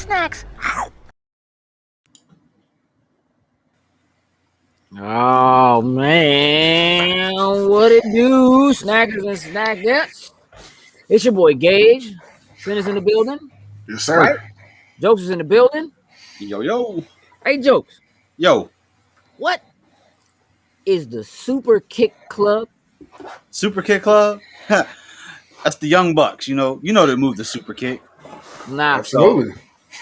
snacks. Oh man, what it do, snackers and snackettes? It's your boy Gage. Sin is in the building. Yes, sir. Right? Jokes is in the building. Yo. Hey, Jokes. Yo. What is the Super Kick Club? Super Kick Club? That's the Young Bucks, you know they move the Super Kick. Nah. Absolutely.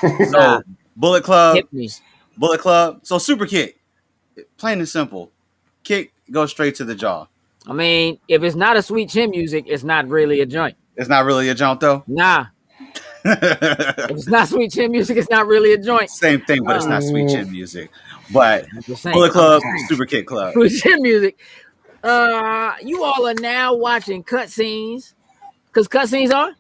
Nah. Bullet Club. Hit me. Bullet Club. So Super Kick. Plain and simple. Kick goes straight to the jaw. I mean, if it's not a sweet chin music, it's not really a joint. It's not really a jump though. Nah. If it's not sweet chin music, it's not really a joint. Same thing, but it's not sweet chin music. But Saying, Bullet Club, Super Kick Club. Sweet chin music. You all are now watching cutscenes, because cutscenes are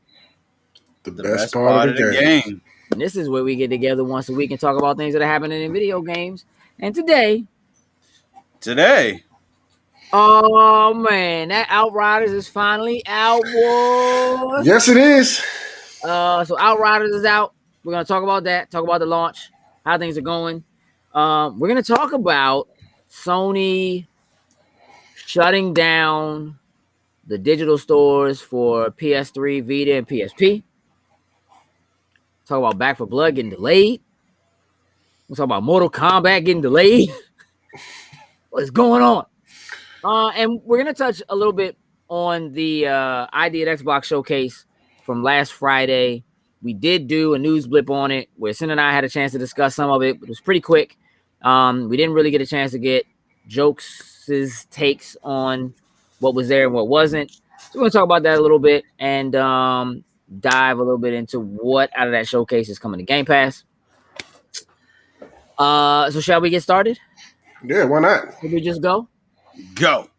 the best part of the game. And this is where we get together once a week and talk about things that are happening in video games. And today, oh man, that Outriders is finally out, boys. Yes, it is. So Outriders is out. We're gonna talk about that. Talk about the launch, how things are going. We're gonna talk about Sony shutting down the digital stores for PS3, Vita, and PSP. Talk about Back 4 Blood getting delayed. We'll talk about Mortal Kombat getting delayed. What's going on? And we're gonna touch a little bit on the ID at Xbox showcase from last Friday. We did do a news blip on it where Sin and I had a chance to discuss some of it, but it was pretty quick. We didn't really get a chance to get Jokes' takes on what was there and what wasn't. So we're going to talk about that a little bit and dive a little bit into what out of that showcase is coming to Game Pass. So shall we get started? Yeah, why not? Should we just go? Go.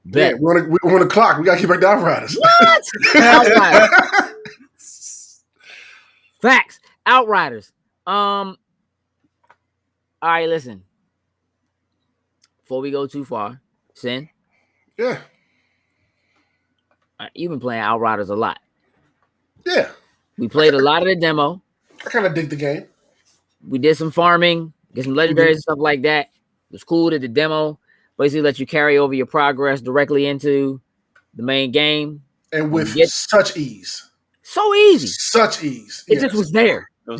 Bet. Yeah, we're on the clock. We got to keep back to Outriders. What? Outriders. Facts. Outriders. All right, listen. Before we go too far, Sin. Yeah. You've been playing Outriders a lot. Yeah. We played a lot of the demo. I kind of dig the game. We did some farming, get some legendaries and stuff like that. It was cool that the demo basically let you carry over your progress directly into the main game. And with such ease. So easy. Such ease. It just was there. It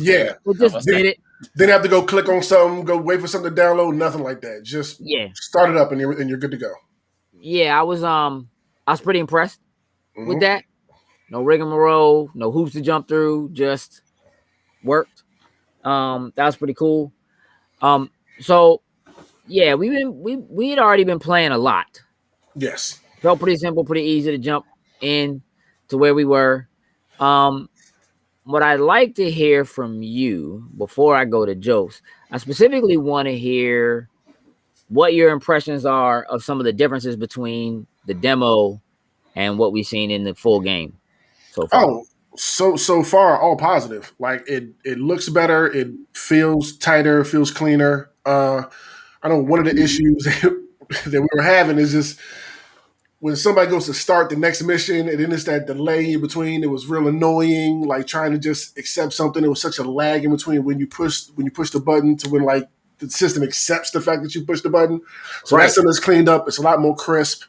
just did it. Didn't have to go click on something, go wait for something to download, nothing like that. Just start it up and you're good to go. Yeah, I was pretty impressed with that. No rigmarole, no hoops to jump through, just worked. That was pretty cool. So yeah, we had already been playing a lot. Yes. Felt pretty simple, pretty easy to jump in to where we were. What I'd like to hear from you before I go to Jokes, I specifically want to hear what your impressions are of some of the differences between the demo and what we've seen in the full game so far. Oh, so far all positive. Like it looks better, it feels tighter, feels cleaner. I know one of the issues that we were having is just when somebody goes to start the next mission and then it's that delay in between, it was real annoying. Like trying to just accept something, it was such a lag in between when you push the button to when like the system accepts the fact that you push the button. So that stuff is cleaned up. It's a lot more crisp.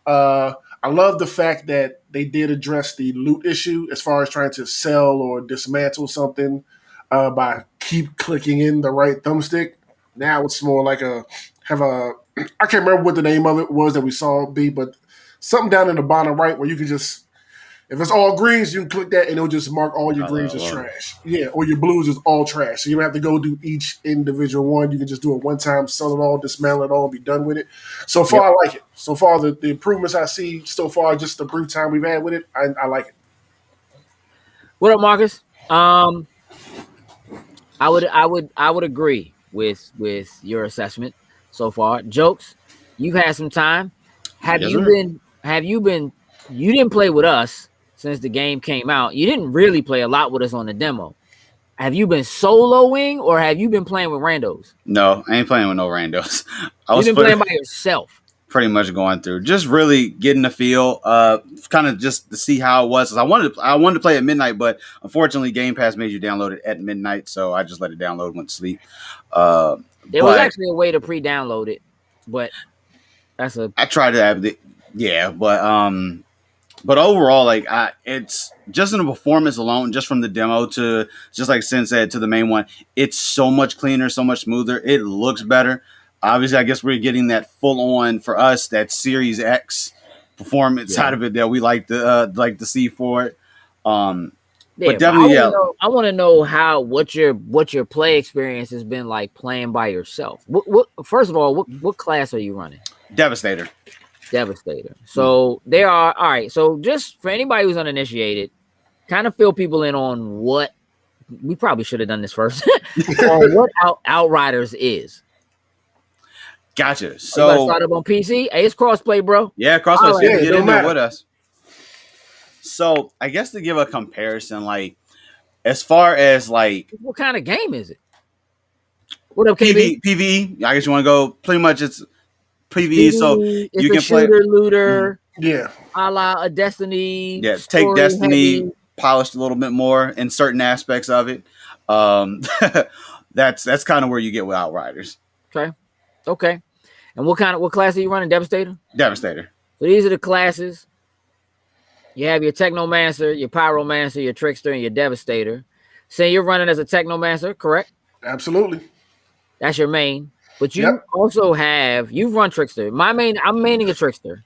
I love the fact that they did address the loot issue as far as trying to sell or dismantle something by keep clicking in the right thumbstick. Now it's more like I can't remember what the name of it was that we saw it be, but something down in the bottom right where you can just, if it's all greens, you can click that and it'll just mark all your greens as trash. Yeah, or your blues is all trash. So you don't have to go do each individual one. You can just do it one time, sell it all, dismantle it all, and be done with it. So far, I like it. So far, the improvements I see so far, just the brief time we've had with it, I like it. What up, Marcus? I would agree with your assessment so far. Jokes, you've had some time. You didn't play with us since the game came out. You didn't really play a lot with us on the demo. Have you been soloing or have you been playing with randos? No, I ain't playing with no randos. You've been playing by yourself. pretty much going through, just really getting the feel, kind of just to see how it was. 'Cause I wanted to play at midnight, but unfortunately, Game Pass made you download it at midnight, so I just let it download, went to sleep. There was actually a way to pre-download it, but I tried to have the but overall, like it's just in the performance alone, just from the demo to just like Sin said to the main one, it's so much cleaner, so much smoother. It looks better. Obviously, I guess we're getting that full on for us, that Series X performance side of it that we like to see for it. But definitely, I want to know what your play experience has been like playing by yourself. First of all, what class are you running? Devastator. So there are all right. So just for anybody who's uninitiated, kind of fill people in on what we probably should have done this first. On what Outriders is. Gotcha. So start up on PC. Hey, it's crossplay, bro. Yeah, crossplay. So get in there with us. So I guess to give a comparison, like as far as like what kind of game is it? What up, KB? PvE. I guess you want to go. Pretty much, it's PvE. So you can play looter. Yeah, a la a Destiny. Yeah, take Destiny, polished a little bit more in certain aspects of it. That's kind of where you get with Outriders. Okay. And what class are you running? Devastator. So these are the classes. You have your Technomancer, your Pyromancer, your Trickster, and your Devastator. Say you're running as a Technomancer, correct? Absolutely. That's your main. But you also you've run Trickster. I'm maining a Trickster.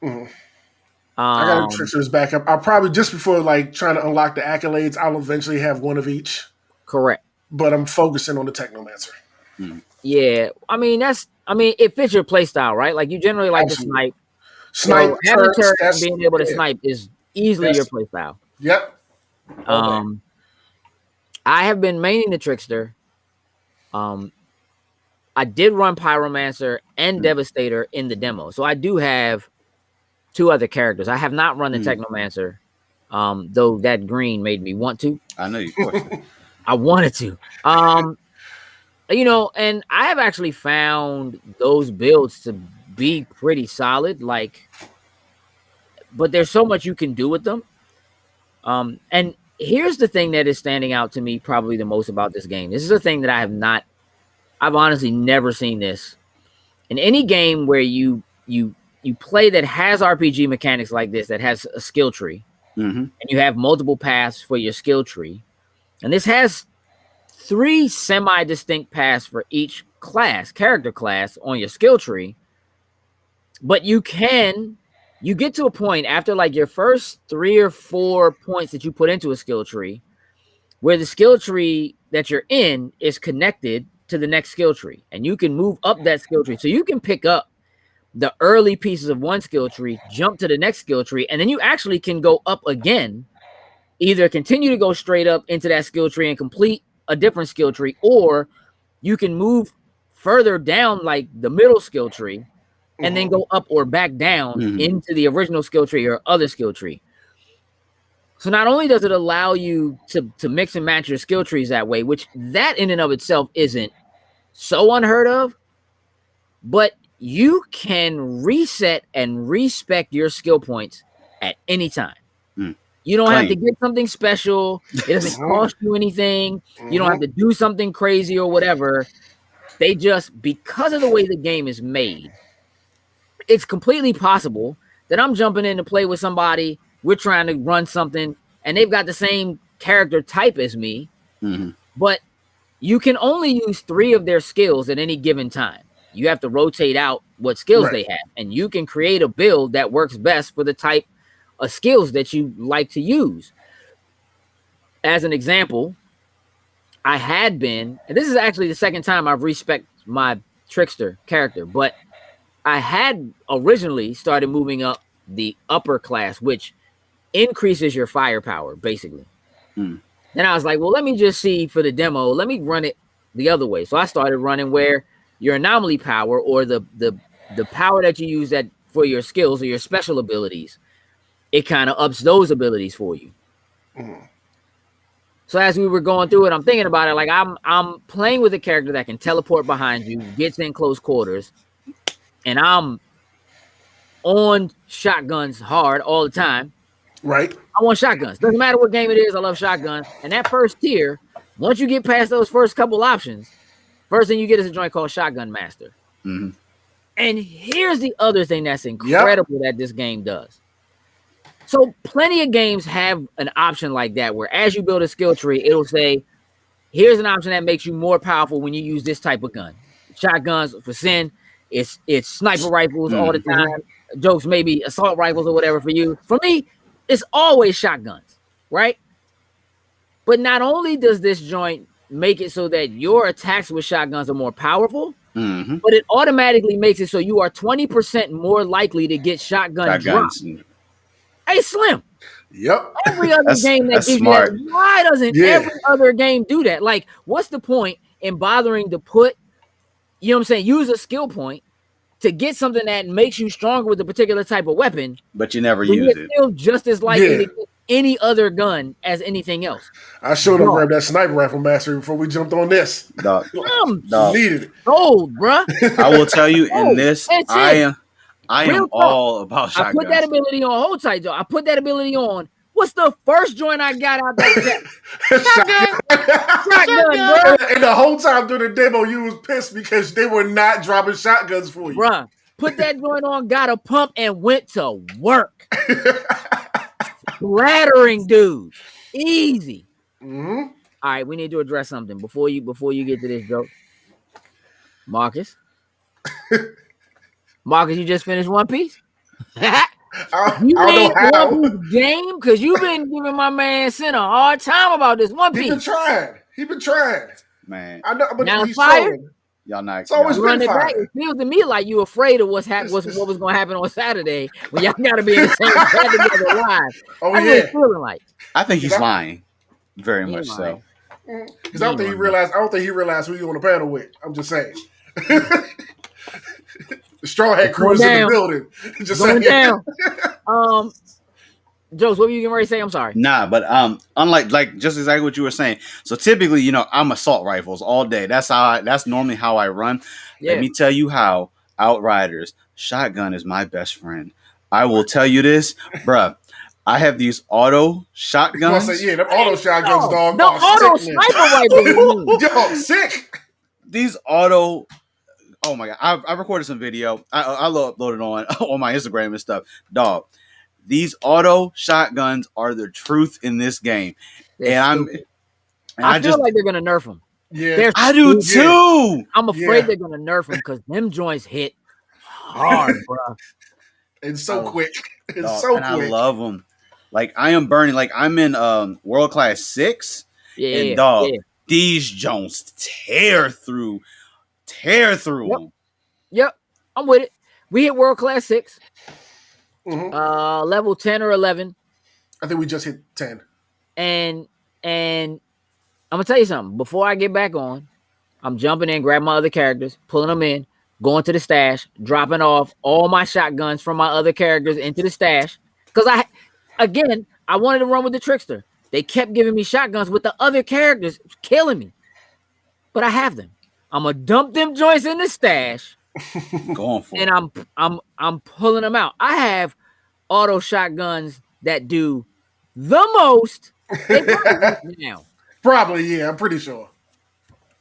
Mm-hmm. I got a Trickster's backup. I'll probably, just before like trying to unlock the accolades, I'll eventually have one of each. Correct. But I'm focusing on the Technomancer. Mm-hmm. Yeah. It fits your play style, right? Like you generally like to snipe. So having turrets and being able to snipe is easily your play style. Yep. I have been maining the Trickster. I did run Pyromancer and Devastator in the demo. So I do have 2 other characters. I have not run the Technomancer, though that green made me want to. I know you forced it. I wanted to. And I have actually found those builds to be pretty solid. But there's so much you can do with them. And here's the thing that is standing out to me probably the most about this game. This is a thing that I've honestly never seen this in any game where you play that has RPG mechanics like this, that has a skill tree, and you have multiple paths for your skill tree. And this has 3 semi-distinct paths for each character class on your skill tree. But you get to a point after like your first 3 or 4 points that you put into a skill tree where the skill tree that you're in is connected to the next skill tree, and you can move up that skill tree. So you can pick up the early pieces of one skill tree, jump to the next skill tree, and then you actually can go up again, either continue to go straight up into that skill tree and complete a different skill tree, or you can move further down like the middle skill tree and then go up or back down into the original skill tree or other skill tree. So not only does it allow you to mix and match your skill trees that way, which that in and of itself isn't so unheard of, but you can reset and respec your skill points at any time. You don't have to get something special. It doesn't cost you anything. You don't have to do something crazy or whatever. They just, because of the way the game is made, it's completely possible that I'm jumping in to play with somebody. We're trying to run something, and they've got the same character type as me, but you can only use 3 of their skills at any given time. You have to rotate out what skills they have, and you can create a build that works best for the type of skills that you like to use. As an example, I had been, and this is actually the second time I've respec'd my Trickster character, but I had originally started moving up the upper class, which increases your firepower, basically. Then I was like, well, let me just see for the demo. Let me run it the other way. So I started running where your anomaly power, or the power that you use that for your skills or your special abilities, it kind of ups those abilities for you. So as we were going through it, I'm thinking about it like I'm playing with a character that can teleport behind you, gets in close quarters, and I'm on shotguns hard all the time. Right. I want shotguns. Doesn't matter what game it is. I love shotguns. And that first tier, once you get past those first couple options, first thing you get is a joint called Shotgun Master. Mm-hmm. And here's the other thing that's incredible that this game does. So plenty of games have an option like that where as you build a skill tree, it'll say, here's an option that makes you more powerful when you use this type of gun. Shotguns for Sin, it's sniper rifles all the time. Jokes, maybe assault rifles or whatever for you. For me, it's always shotguns, right? But not only does this joint make it so that your attacks with shotguns are more powerful, but it automatically makes it so you are 20% more likely to get shotgun drops. Hey, Slim. Yep. Every other game that gives smart. you that, why doesn't every other game do that? Like, what's the point in bothering to put, you know what I'm saying, use a skill point to get something that makes you stronger with a particular type of weapon, but you never use it. Still just as likely to get any other gun as anything else. I showed him grab that sniper rifle master before we jumped on this. Dog. Needed it. Gold, bruh. I will tell you in this, I am all about shotguns. I put that ability on. Hold tight, Joe. I put that ability on. What's the first joint I got out that shotgun, bro. And the whole time during the demo, you was pissed because they were not dropping shotguns for you. Bruh, put that joint on, got a pump, and went to work. Flattering dudes. Easy. All right, we need to address something before you get to this joke. Marcus, you just finished One Piece? You ain't One Piece game because you've been giving my man Sin a hard time about this One Piece. He been trying. Man. I know, but now he's fired. Y'all not. It's always been fire. It feels to me like you afraid of what was going to happen on Saturday when y'all got to be in the same bed together live. Oh That's what it's feeling like. I think he's lying, very much so. Because I don't think he realized. I don't think he realized who he on the panel with. I'm just saying. The Straw Hat crew is in the building. Just going saying. down. Jokes, what were you getting ready to say? I'm sorry. Nah, but unlike just exactly what you were saying. So typically, I'm assault rifles all day. That's normally how I run. Yeah. Let me tell you how Outriders shotgun is my best friend. I will tell you this, bruh. I have these auto shotguns. Them auto shotguns, dog. The auto sniper rifle. Yo, sick. These auto. Oh my god! I recorded some video. I uploaded on my Instagram and stuff. Dog. These auto shotguns are the truth in this game, I feel like they're gonna nerf them. Yeah, I do too. I'm afraid they're gonna nerf them because them joints hit hard, bro. It's so quick. It's dog, so quick. I love them. Like I am burning. Like I'm in World Class 6. And dog, these Jones tear through them. Yep, I'm with it. We hit World Class 6. Level 10 or 11. I think we just hit 10. And I'm gonna tell you something. Before I get back on, I'm jumping in, grabbing my other characters, pulling them in, going to the stash, dropping off all my shotguns from my other characters into the stash. Because I wanted to run with the trickster. They kept giving me shotguns with the other characters, killing me. But I have them. I'm gonna dump them joints in the stash. Going for it. And I'm pulling them out. I have auto shotguns that do the most. Now. Probably, yeah, I'm pretty sure.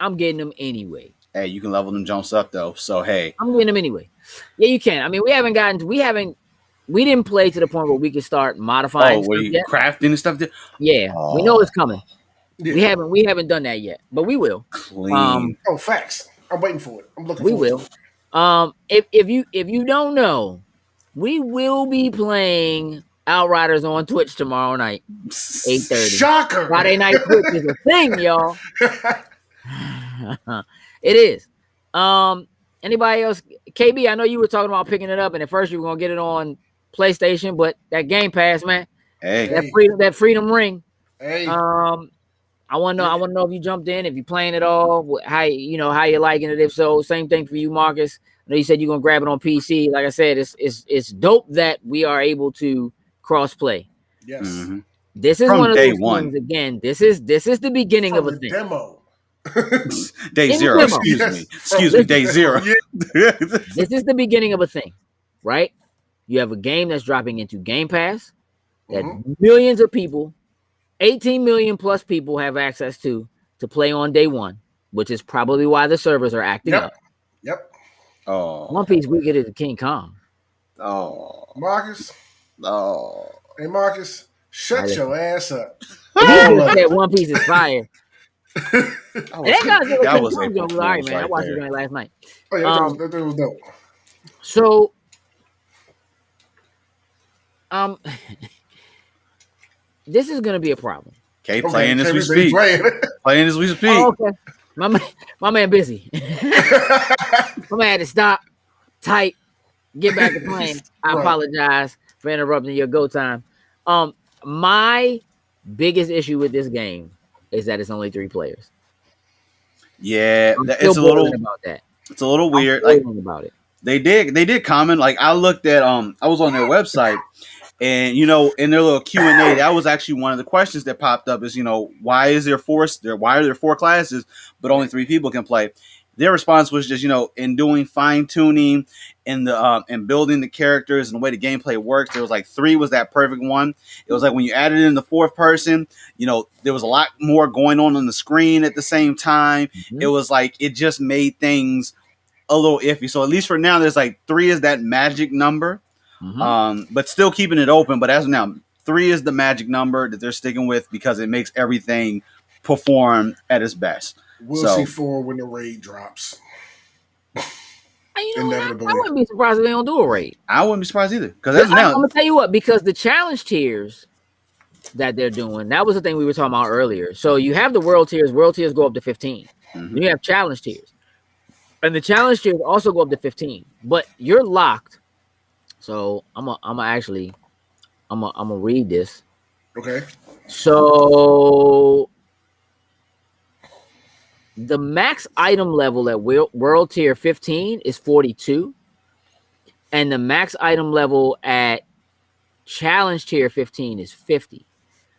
I'm getting them anyway. Hey, you can level them Jones up though. So hey. I'm getting them anyway. Yeah, you can. I mean, we didn't play to the point where we could start modifying stuff yet. Crafting and stuff. Yeah, we know it's coming. Yeah. We haven't done that yet, but we will. Clean. Facts. I'm waiting for it. I'm looking we forward will. to it. If you don't know, we will be playing Outriders on Twitch tomorrow night, 8:30. Shocker! Friday night Twitch is a thing, y'all. It is. Anybody else? KB, I know you were talking about picking it up, and at first you were gonna get it on PlayStation, but that Game Pass, man. Hey, that freedom ring. Hey. I want to know if you jumped in, if you're playing it all, how you liking it. If so, same thing for you, Marcus. I know you said you're gonna grab it on PC. Like I said, it's dope that we are able to cross play. Yes. Mm-hmm. This is from one of day those one. things. Again, this is the beginning From of a the thing. Demo. Day In zero. the demo. Excuse me. Day zero. This is the beginning of a thing, right? You have a game that's dropping into Game Pass that Mm-hmm. millions of people, 18 million plus people have access to play on day one, which is probably why the servers are acting Yep. up. Yep. One Oh, Piece we get is King Kong. oh, Marcus. oh. Hey, Marcus. I Shut listen. your ass up. He All just of said One Piece is fire. That And was that guy's a that King was Kong April joke was all right, Fool's man. I right watched the there. joint last night. Oh yeah, Um, that was dope. so um, this is gonna be a problem. Okay, Okay, playing as we Kevin say speak. playing. Playing as we Oh, speak. okay. My man busy. My man had to stop, type, get back to playing. I Right. apologize for interrupting your go time. My biggest issue with this game is that it's only 3 players. Yeah, I'm still it's a boiling little about that. it's a little I'm weird. Like boiling about it. they did comment. Like I looked at I was on their website, and in their little Q&A, that was actually one of the questions that popped up is why is there why are there 4 classes but only 3 people can play. Their response was just in doing fine tuning and the and building the characters and the way the gameplay works, there was like 3 was that perfect one. It was like when you added in the 4th person, there was a lot more going on the screen at the same time. Mhm. It was like it just made things a little iffy. So at least for now, there's like 3 is that magic number, but still keeping it open. But as of now, 3 is the magic number that they're sticking with because it makes everything perform at its best. We'll see 4 when the raid drops. You know, Inevitably. I wouldn't be surprised if they don't do a raid. I wouldn't be surprised either because as of I'm now, gonna tell you what, because the challenge tiers that they're doing, that was the thing we were talking about earlier. So you have the world tiers. World tiers go up to 15. Mhm. You have challenge tiers, and the challenge tiers also go up to 15. But you're locked. So I'm gonna read this. Okay. So the max item level at world tier 15 is 42, and the max item level at challenge tier 15 is 50.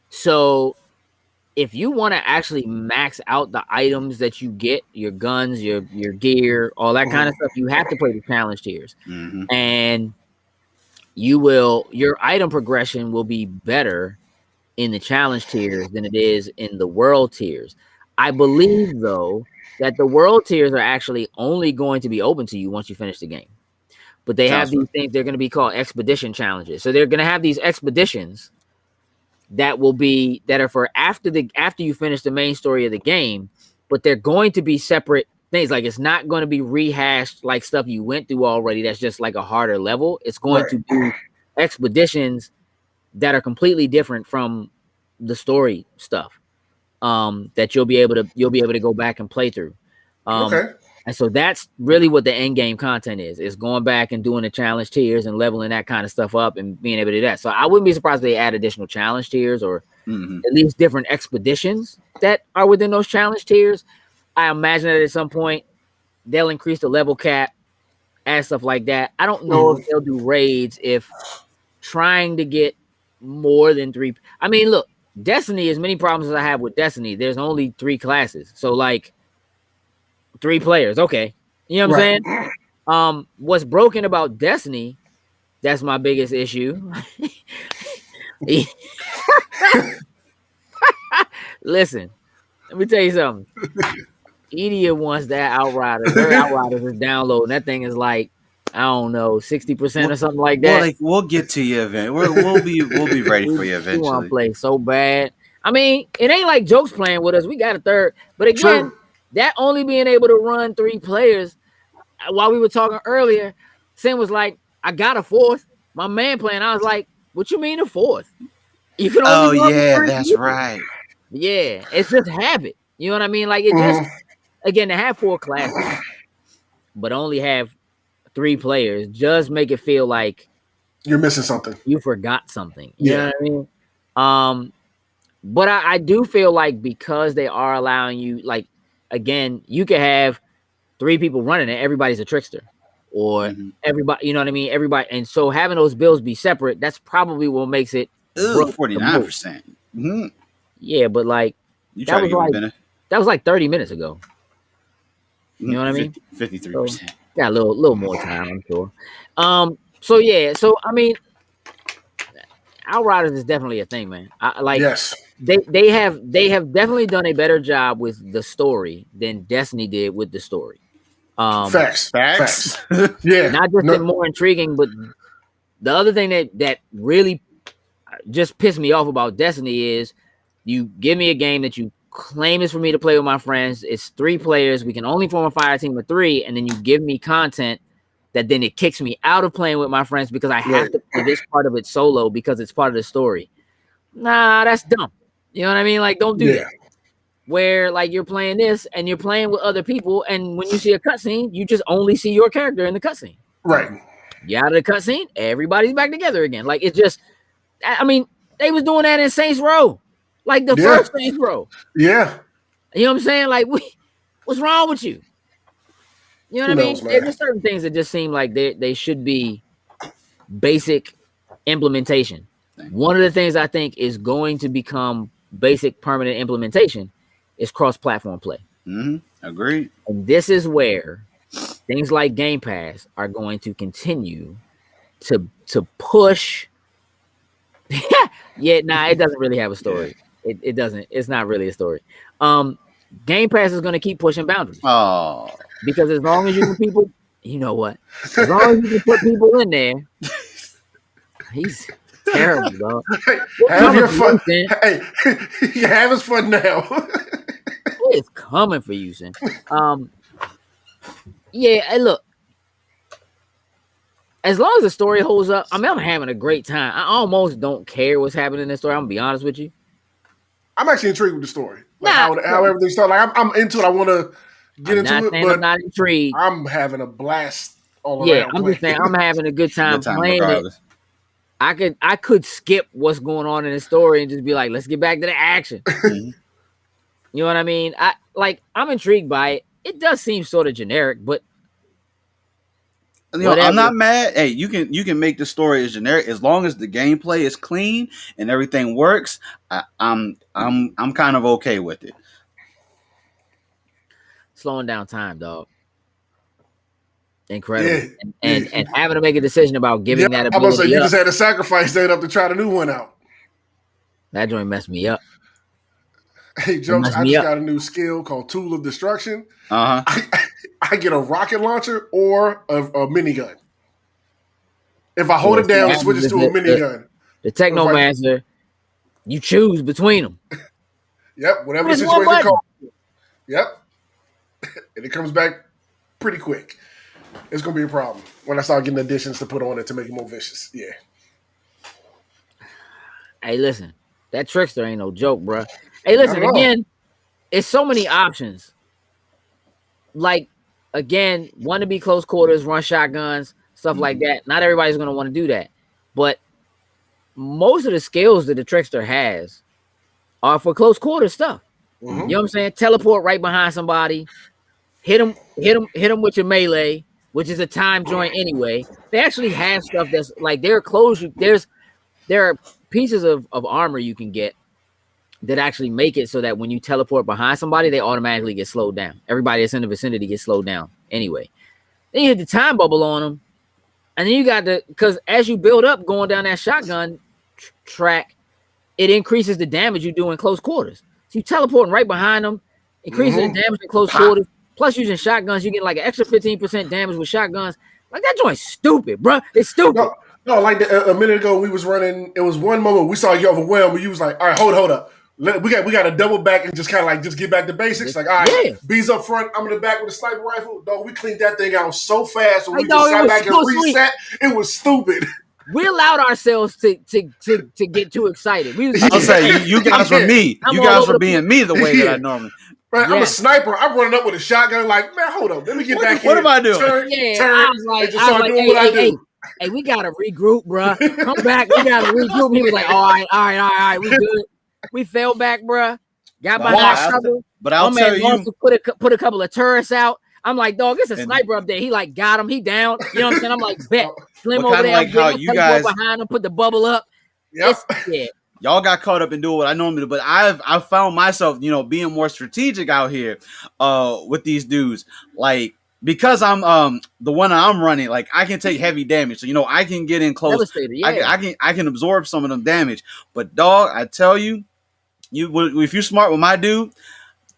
So if you want to actually max out the items that you get, your guns, your gear, all that kind of stuff, you have to play the challenge tiers. Mhm. And your item progression will be better in the challenge tiers than it is in the world tiers. I believe though that the world tiers are actually only going to be open to you once you finish the game. But they have Sounds these things, they're going to be called expedition challenges. So they're going to have these expeditions that are for after you finish the main story of the game, but they're going to be separate things. Like it's not going to be rehashed like stuff you went through already. That's just like a harder level. It's going Right. to be expeditions that are completely different from the story stuff. That you'll be able to go back and play through. Okay. And so that's really what the end game content is going back and doing the challenge tiers and leveling that kind of stuff up and being able to do that. So I wouldn't be surprised if they add additional challenge tiers or Mhm. at least different expeditions that are within those challenge tiers. I imagine that at some point they'll increase the level cap and stuff like that. I don't know if they'll do raids if trying to get more than 3. I mean, look, Destiny, as many problems as I have with Destiny, there's only 3 classes. So like 3 players. Okay. You know what I'm saying? What's broken about Destiny, that's my biggest issue. Listen, let me tell you something. Idiot wants that Outriders. Her Outriders is downloading. That thing is like, I don't know, 60% or something like that. We'll get to you event. We'll be ready for you We want eventually. to play so bad. I mean, it ain't like Jokes playing with us. We got a third. But again, True. that only being able to run 3 players, while we were talking earlier, Sin was like, I got a 4th. My man playing, I was like, what you mean a 4th? You can only run yeah, 3 that's people. right. Yeah, it's just habit. You know what I mean? Like it just, again, to have 4 classes, but only have 3 players, just make it feel like You're missing something. you forgot something. You know what I mean? But I do feel like because they are allowing you, like, again, you could have 3 people running it. Everybody's a trickster, or everybody, you know what I mean? Everybody, and so having those bills be separate, that's probably what makes it. Ooh, 49%. Mm-hmm. Yeah, but like that was like 30 minutes ago. You know what I mean? 53%. Got a little more time, I'm sure. So yeah, so I mean, Outriders is definitely a thing, man. Yes. They have definitely done a better job with the story than Destiny did with the story. Facts. Facts. Yeah. Not just No. in more intriguing, but the other thing that really just pissed me off about Destiny is you give me a game that you claim is for me to play with my friends. It's 3 players. We can only form a fire team of 3, and then you give me content that then it kicks me out of playing with my friends because I have Right. to play this part of it solo because it's part of the story. Nah, that's dumb. You know what I mean? Like, don't do Yeah. that. Where like you're playing this and you're playing with other people, and when you see a cutscene, you just only see your character in the cutscene. Right. You out of the cutscene, everybody's back together again. Like it's just, I mean, they was doing that in Saints Row, like the Yeah. first Saints Row. Yeah. You know what I'm saying? Like, what's wrong with you? You know what Who I mean? knows, There's man? just certain things that just seem like they should be basic implementation. One of the things I think is going to become basic permanent implementation is cross-platform play. Agreed. And this is where things like Game Pass are going to continue to push. Yeah, nah, it doesn't really have a story. It doesn't. It's not really a story. Game Pass is going to keep pushing boundaries Oh, because as long as you can people, you know what? As long as you can put people in there, he's terrible, dog. Hey, It's have coming your for fun. you, Sin. Hey, you have his fun now. It's coming for you, Sin. Yeah, hey, look. As long as the story holds up, I mean, I'm having a great time. I almost don't care what's happening in the story. I'm gonna be honest with you. I'm actually intrigued with the story, like Nah, how everything started. Like I'm into it. I want to get I'm into not it, saying I'm but not intrigued. I'm having a blast all Yeah, around I'm playing. just saying I'm having a good time good time playing it. regardless. I could skip what's going on in the story and just be like, let's get back to the action. Mhm. You know what I mean? I'm intrigued by it. It does seem sort of generic, but You know, whatever. I'm not mad. Hey, you can make the story as generic as long as the gameplay is clean and everything works. I'm kind of okay with it. Slowing down time, dog. Incredible. Yeah, And yeah. having to make a decision about giving Yeah, that I must say ability you up. just had to sacrifice that up to try the new one out. That joint messed me up. Hey, It jokes! messed I me just up. got a new skill called Tool of Destruction. I get a rocket launcher or a minigun. If I hold Yeah, it see, down, I it have switches to a minigun. the If I, Technomancer. You choose between them. yep, whatever the There's one situation button. calls. Yep, and it comes back pretty quick. It's gonna be a problem when I start getting additions to put on it to make it more vicious. Yeah. Hey, listen, that trickster ain't no joke, bro. Hey, listen, Not at all. again, it's so many options. Like, again, want to be close quarters, run shotguns, stuff like that. Not everybody's gonna want to do that, but most of the skills that the trickster has are for close quarters stuff. You know what I'm saying? Teleport right behind somebody, hit them with your melee, which is a time joint anyway. They actually have stuff that's like there are pieces of armor you can get that actually make it so that when you teleport behind somebody, they automatically get slowed down. Everybody that's in the vicinity gets slowed down anyway. Then you hit the time bubble on them, and then you got because as you build up going down that shotgun track, it increases the damage you do in close quarters. So you teleporting right behind them, increasing the damage in close quarters. Plus, using shotguns, you get like an extra 15% damage with shotguns. Like that joint's stupid, bro. It's stupid. No, like a minute ago we was running. It was one moment we saw you overwhelmed, but you was like, "All right, hold up. We got to double back and just kind of like just get back to basics." Like, all right, Yeah. B's up front. I'm in the back with a sniper rifle. Dog, we cleaned that thing out so fast. When Like, we dog, just it sat was back and so sweet. reset, it was stupid. We allowed ourselves to get too excited. We was I'll say you guys were me. I'm You all guys over were the being me the way that I normally. Right, I'm Yeah. a sniper. I'm running up with a shotgun. Like, man, hold up. Let me get back here. What am I doing? Turn, Yeah, turn, I was like, and just start doing hey, what I do. Hey, we gotta regroup, bro. Come back. We gotta regroup. He was like, all right. We good. We fell back, bro. Got But behind I'll- cover. But I'll My tell man you, also put a couple of turrets out. I'm like, dog, it's a And- sniper up there. He like got him. He down. You know what I'm saying? I'm like, bet. Slim But over kinda there. like I'm how getting you teleport guys- behind him. Put the bubble up. Yep. Yeah. y'all got caught up in doing what I normally do, but I've found myself, being more strategic out here with these dudes. Like because I'm the one I'm running, like I can take heavy damage. So I can get in close. Devastator, yeah. I can absorb some of them damage. But dog, I tell you, if you're smart with my dude,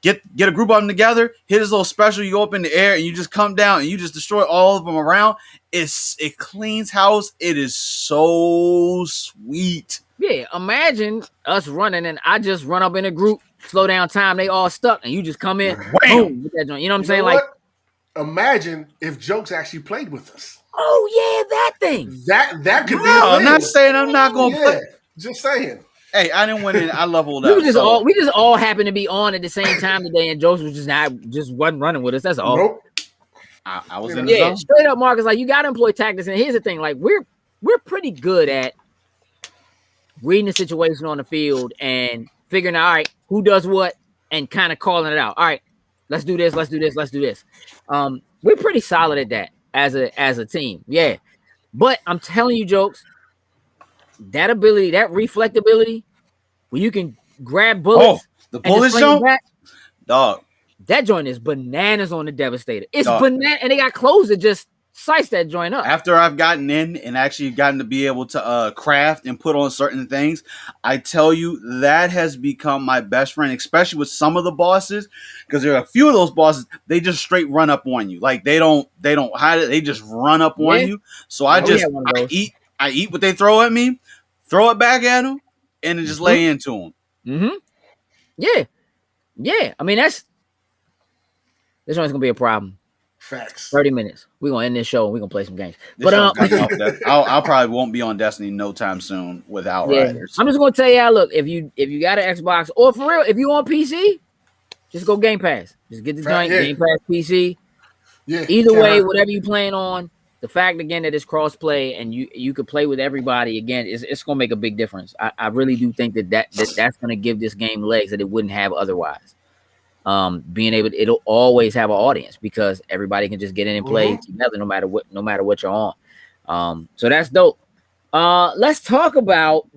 get a group of them together, hit his little special, you go up in the air and you just come down and you just destroy all of them around. It cleans house. It is so sweet. Yeah, imagine us running and I just run up in a group, slow down time, they all stuck, and you just come in, boom, with that joint. You know what I'm saying? Like, imagine if Jokes actually played with us. oh yeah, that thing. That could be. I'm not saying I'm not going to play. Just saying. Hey, I didn't win it. I leveled We up. just all happened to be on at the same time today, and Jokes was just wasn't running with us. That's all. Nope. I was in the zone. Straight up, Marcus. Like, you got to employ tactics, and here's the thing: like, we're pretty good at reading the situation on the field and figuring out, all right, who does what, and kind of calling it out. All right, let's do this. Let's do this. Let's do this. We're pretty solid at that as a team. Yeah, but I'm telling you, Jokes, that ability, that reflectability, where you can grab bullets. Oh, the bullets jump, dog. That joint is bananas on the Devastator. It's banana, and they got clothes that just slice that joint up. After I've gotten in and actually gotten to be able to craft and put on certain things, I tell you that has become my best friend, especially with some of the bosses, because there are a few of those bosses, they just straight run up on you. Like they don't hide it, they just run up on you. So I eat what they throw at me, throw it back at them, and then just lay into them. Mm-hmm. Yeah. I mean, this one's gonna be a problem. Facts. 30 minutes. We're gonna end this show and we're gonna play some games. I'll probably won't be on Destiny no time soon with Outriders. I'm just gonna tell you, look, if you got an Xbox, or for real, if you on PC, just go Game Pass. Just get the joint, Game Pass PC. Yeah. Either way, whatever you playing on, the fact again that it's cross-play and you could play with everybody again, it's gonna make a big difference. I really do think that's gonna give this game legs that it wouldn't have otherwise. Being able it'll always have an audience because everybody can just get in and play together no matter what you're on. So that's dope. Let's talk about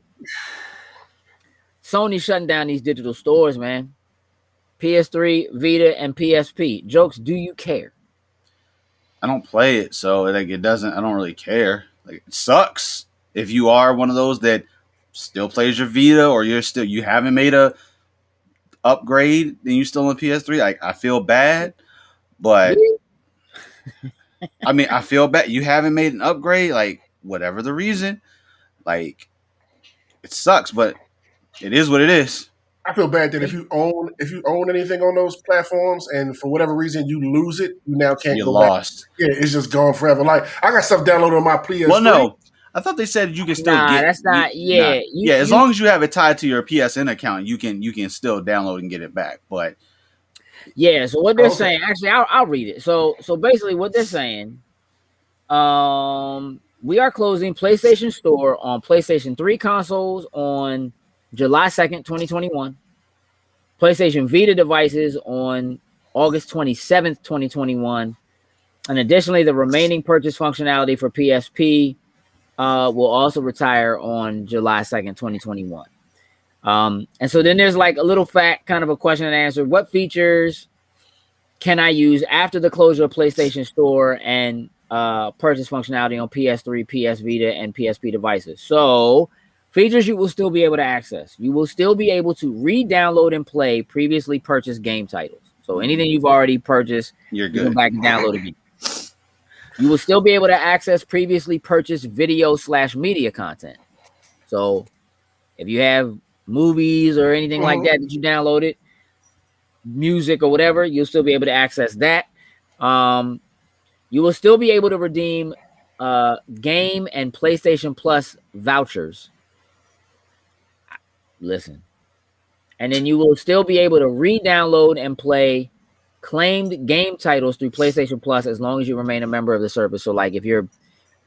Sony shutting down these digital stores, man. PS3, Vita, and PSP. Jokes, do you care? I don't play it, so like it doesn't. I don't really care. Like it sucks if you are one of those that still plays your Vita or you haven't made a upgrade and you still on PS3. Like I feel bad, but I mean I feel bad. You haven't made an upgrade, like whatever the reason. Like it sucks, but it is what it is. I feel bad that if you own anything on those platforms and for whatever reason you lose it, you now can't You're go lost. back. Yeah, it's just gone forever. Like I got stuff downloaded on my PS3. Well, no, I thought they said you can still get. That's not. Yeah, as long as you have it tied to your PSN account, you can still download and get it back. But yeah, so what they're saying, actually, I'll read it. So basically, what they're saying, we are closing PlayStation Store on PlayStation 3 consoles on July 2nd, 2021. PlayStation Vita devices on August 27th, 2021. And additionally, the remaining purchase functionality for PSP will also retire on July 2nd, 2021. And so then there's like a little fact, kind of a question and answer. What features can I use after the closure of PlayStation Store and purchase functionality on PS3, PS Vita, and PSP devices? So features you will still be able to access. You will still be able to re-download and play previously purchased game titles. So anything you've already purchased, you're good. You go back and download again. You will still be able to access previously purchased video/media content. So if you have movies or anything like that you downloaded, music or whatever, you'll still be able to access that. You will still be able to redeem game and PlayStation Plus vouchers. Listen. And then you will still be able to re-download and play claimed game titles through PlayStation Plus as long as you remain a member of the service. So like if you're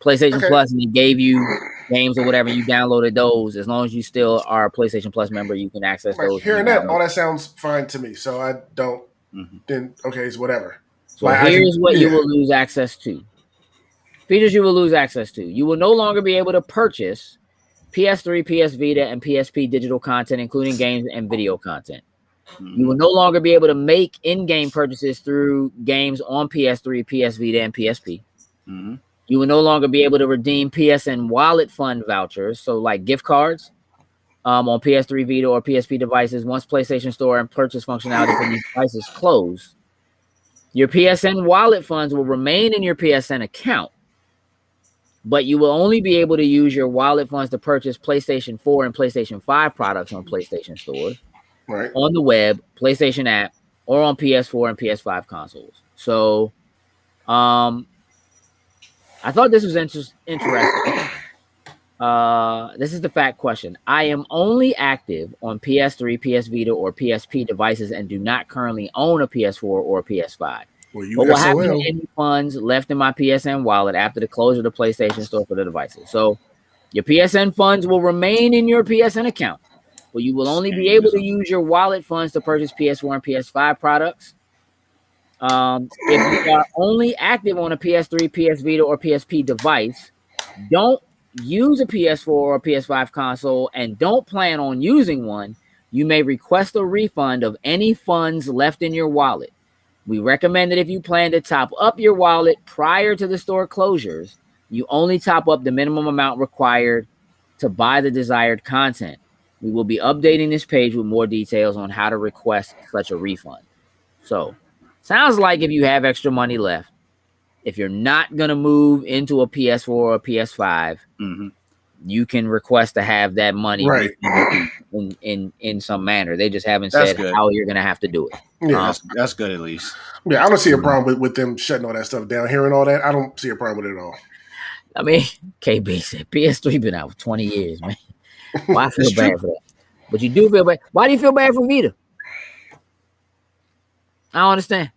PlayStation Plus and they gave you games or whatever, you downloaded those, as long as you still are a PlayStation Plus member, you can access those. Hearing that, all that sounds fine to me. So I don't, then, okay, it's whatever. So here's what you will lose access to. Features you will lose access to. You will no longer be able to purchase PS3, PS Vita, and PSP digital content, including games and video content. You will no longer be able to make in-game purchases through games on PS3, PS Vita, and PSP. Mm-hmm. You will no longer be able to redeem PSN Wallet Fund vouchers, so like gift cards, on PS3 Vita or PSP devices once PlayStation Store and purchase functionality for these devices close. Your PSN Wallet funds will remain in your PSN account, but you will only be able to use your wallet funds to purchase PlayStation 4 and PlayStation 5 products on PlayStation stores, Right. on the web, PlayStation app, or on PS4 and PS5 consoles. So, I thought this was interesting. This is the fact question. I am only active on PS3, PS Vita, or PSP devices and do not currently own a PS4 or a PS5. Well, you But what happens SOL. to any funds left in my PSN wallet after the closure of the PlayStation Store for the devices? So your PSN funds will remain in your PSN account, but you will only be able to use your wallet funds to purchase PS4 and PS5 products. If you are only active on a PS3, PS Vita, or PSP device, don't use a PS4 or PS5 console, and don't plan on using one, you may request a refund of any funds left in your wallet. We recommend that if you plan to top up your wallet prior to the store closures, you only top up the minimum amount required to buy the desired content. We will be updating this page with more details on how to request such a refund. So, sounds like if you have extra money left, if you're not going to move into a PS4 or a PS5, Mm-hmm. you can request to have that money Right. in some manner. They just haven't That's said good. how you're going to have to do it. Yeah. That's good at least. Yeah, I don't see a problem with them shutting all that stuff down, hearing all that. I don't see a problem with it at all. I mean, KB said PS3 been out for 20 years, man. Why I feel It's bad true. for that? But you do feel bad. Why do you feel bad for Vita? I don't understand.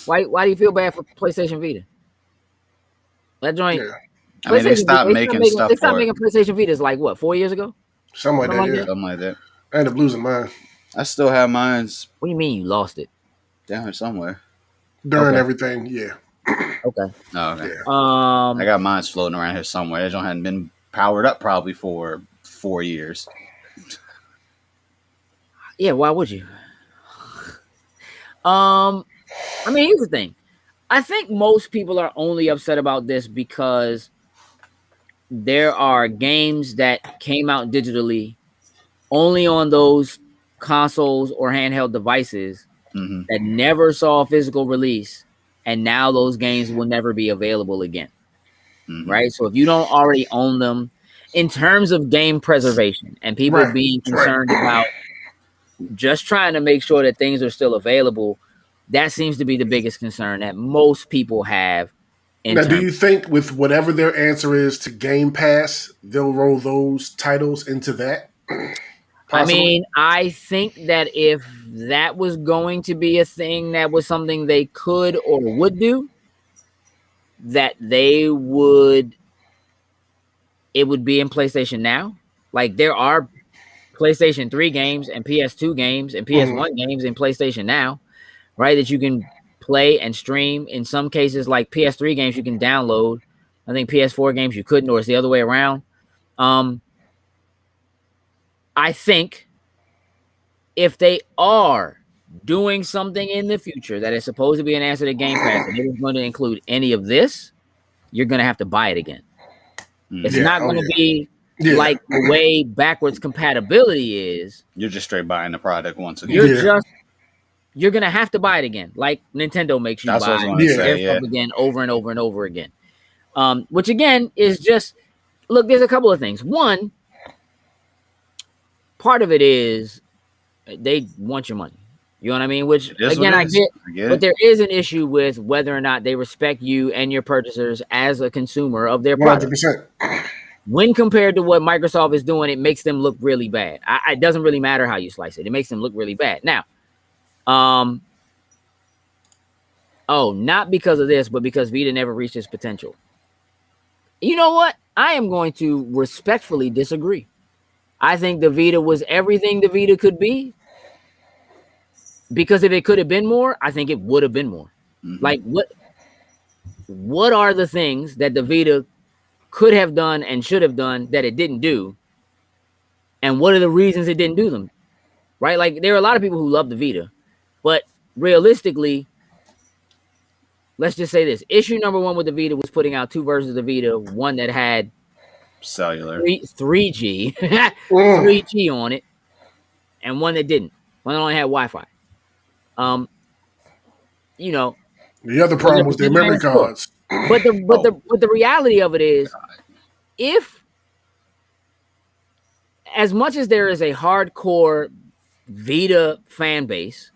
Why do you feel bad for PlayStation Vita? That joint. Yeah. I mean, they stopped making stuff They stopped for it. making PlayStation Vitas like what, 4 years ago? Something like that, yeah. Something like that. I ended up losing mine I still have mine's What do you mean you lost it? down here somewhere. during Okay. everything, yeah. Okay. Oh, okay. Yeah. I got mine's floating around here somewhere. It hadn't been powered up probably for 4 years. Yeah, why would you? I mean, here's the thing. I think most people are only upset about this because there are games that came out digitally only on those consoles or handheld devices Mm-hmm. that never saw a physical release, and now those games will never be available again. Mm-hmm. Right? So if you don't already own them, in terms of game preservation and people Right. being concerned about just trying to make sure that things are still available, that seems to be the biggest concern that most people have. Now, do you think with whatever their answer is to Game Pass, they'll roll those titles into that? I mean, I think that if that was going to be a thing that was something they could or would do, that it would be in PlayStation Now. Like there are PlayStation 3 games and PS2 games and PS1 games in PlayStation Now, right? That you can play and stream. In some cases, like PS3 games, you can download. I think PS4 games you couldn't, or it's the other way around. I think if they are doing something in the future that is supposed to be an answer to Game Pass, and it is going to include any of this, you're going to have to buy it again. It's not going to be like the way backwards compatibility is. You're just straight buying the product once again. You're going to have to buy it again. Like Nintendo makes you That's what I was buy gonna their say, stuff again over and over and over again. Which again is just, look, there's a couple of things. One, part of it is they want your money. You know what I mean? Which again, I get, but there is an issue with whether or not they respect you and your purchasers as a consumer of their product. 100%. When compared to what Microsoft is doing, it makes them look really bad. It doesn't really matter how you slice it. It makes them look really bad. Now, not because of this, but because Vita never reached its potential. You know what? I am going to respectfully disagree. I think the Vita was everything the Vita could be. Because if it could have been more, I think it would have been more. Mm-hmm. Like what are the things that the Vita could have done and should have done that it didn't do? And what are the reasons it didn't do them? right? Like there are a lot of people who love the Vita, but realistically, let's just say this: issue number one with the Vita was putting out two versions of the Vita, one that had cellular. 3G, Mm. 3G on it, and one that didn't. One that only had Wi-Fi. You know, The other was problem it was their Vita memory fans? Sure. cards. But the reality of it is, if as much as there is a hardcore Vita fan base,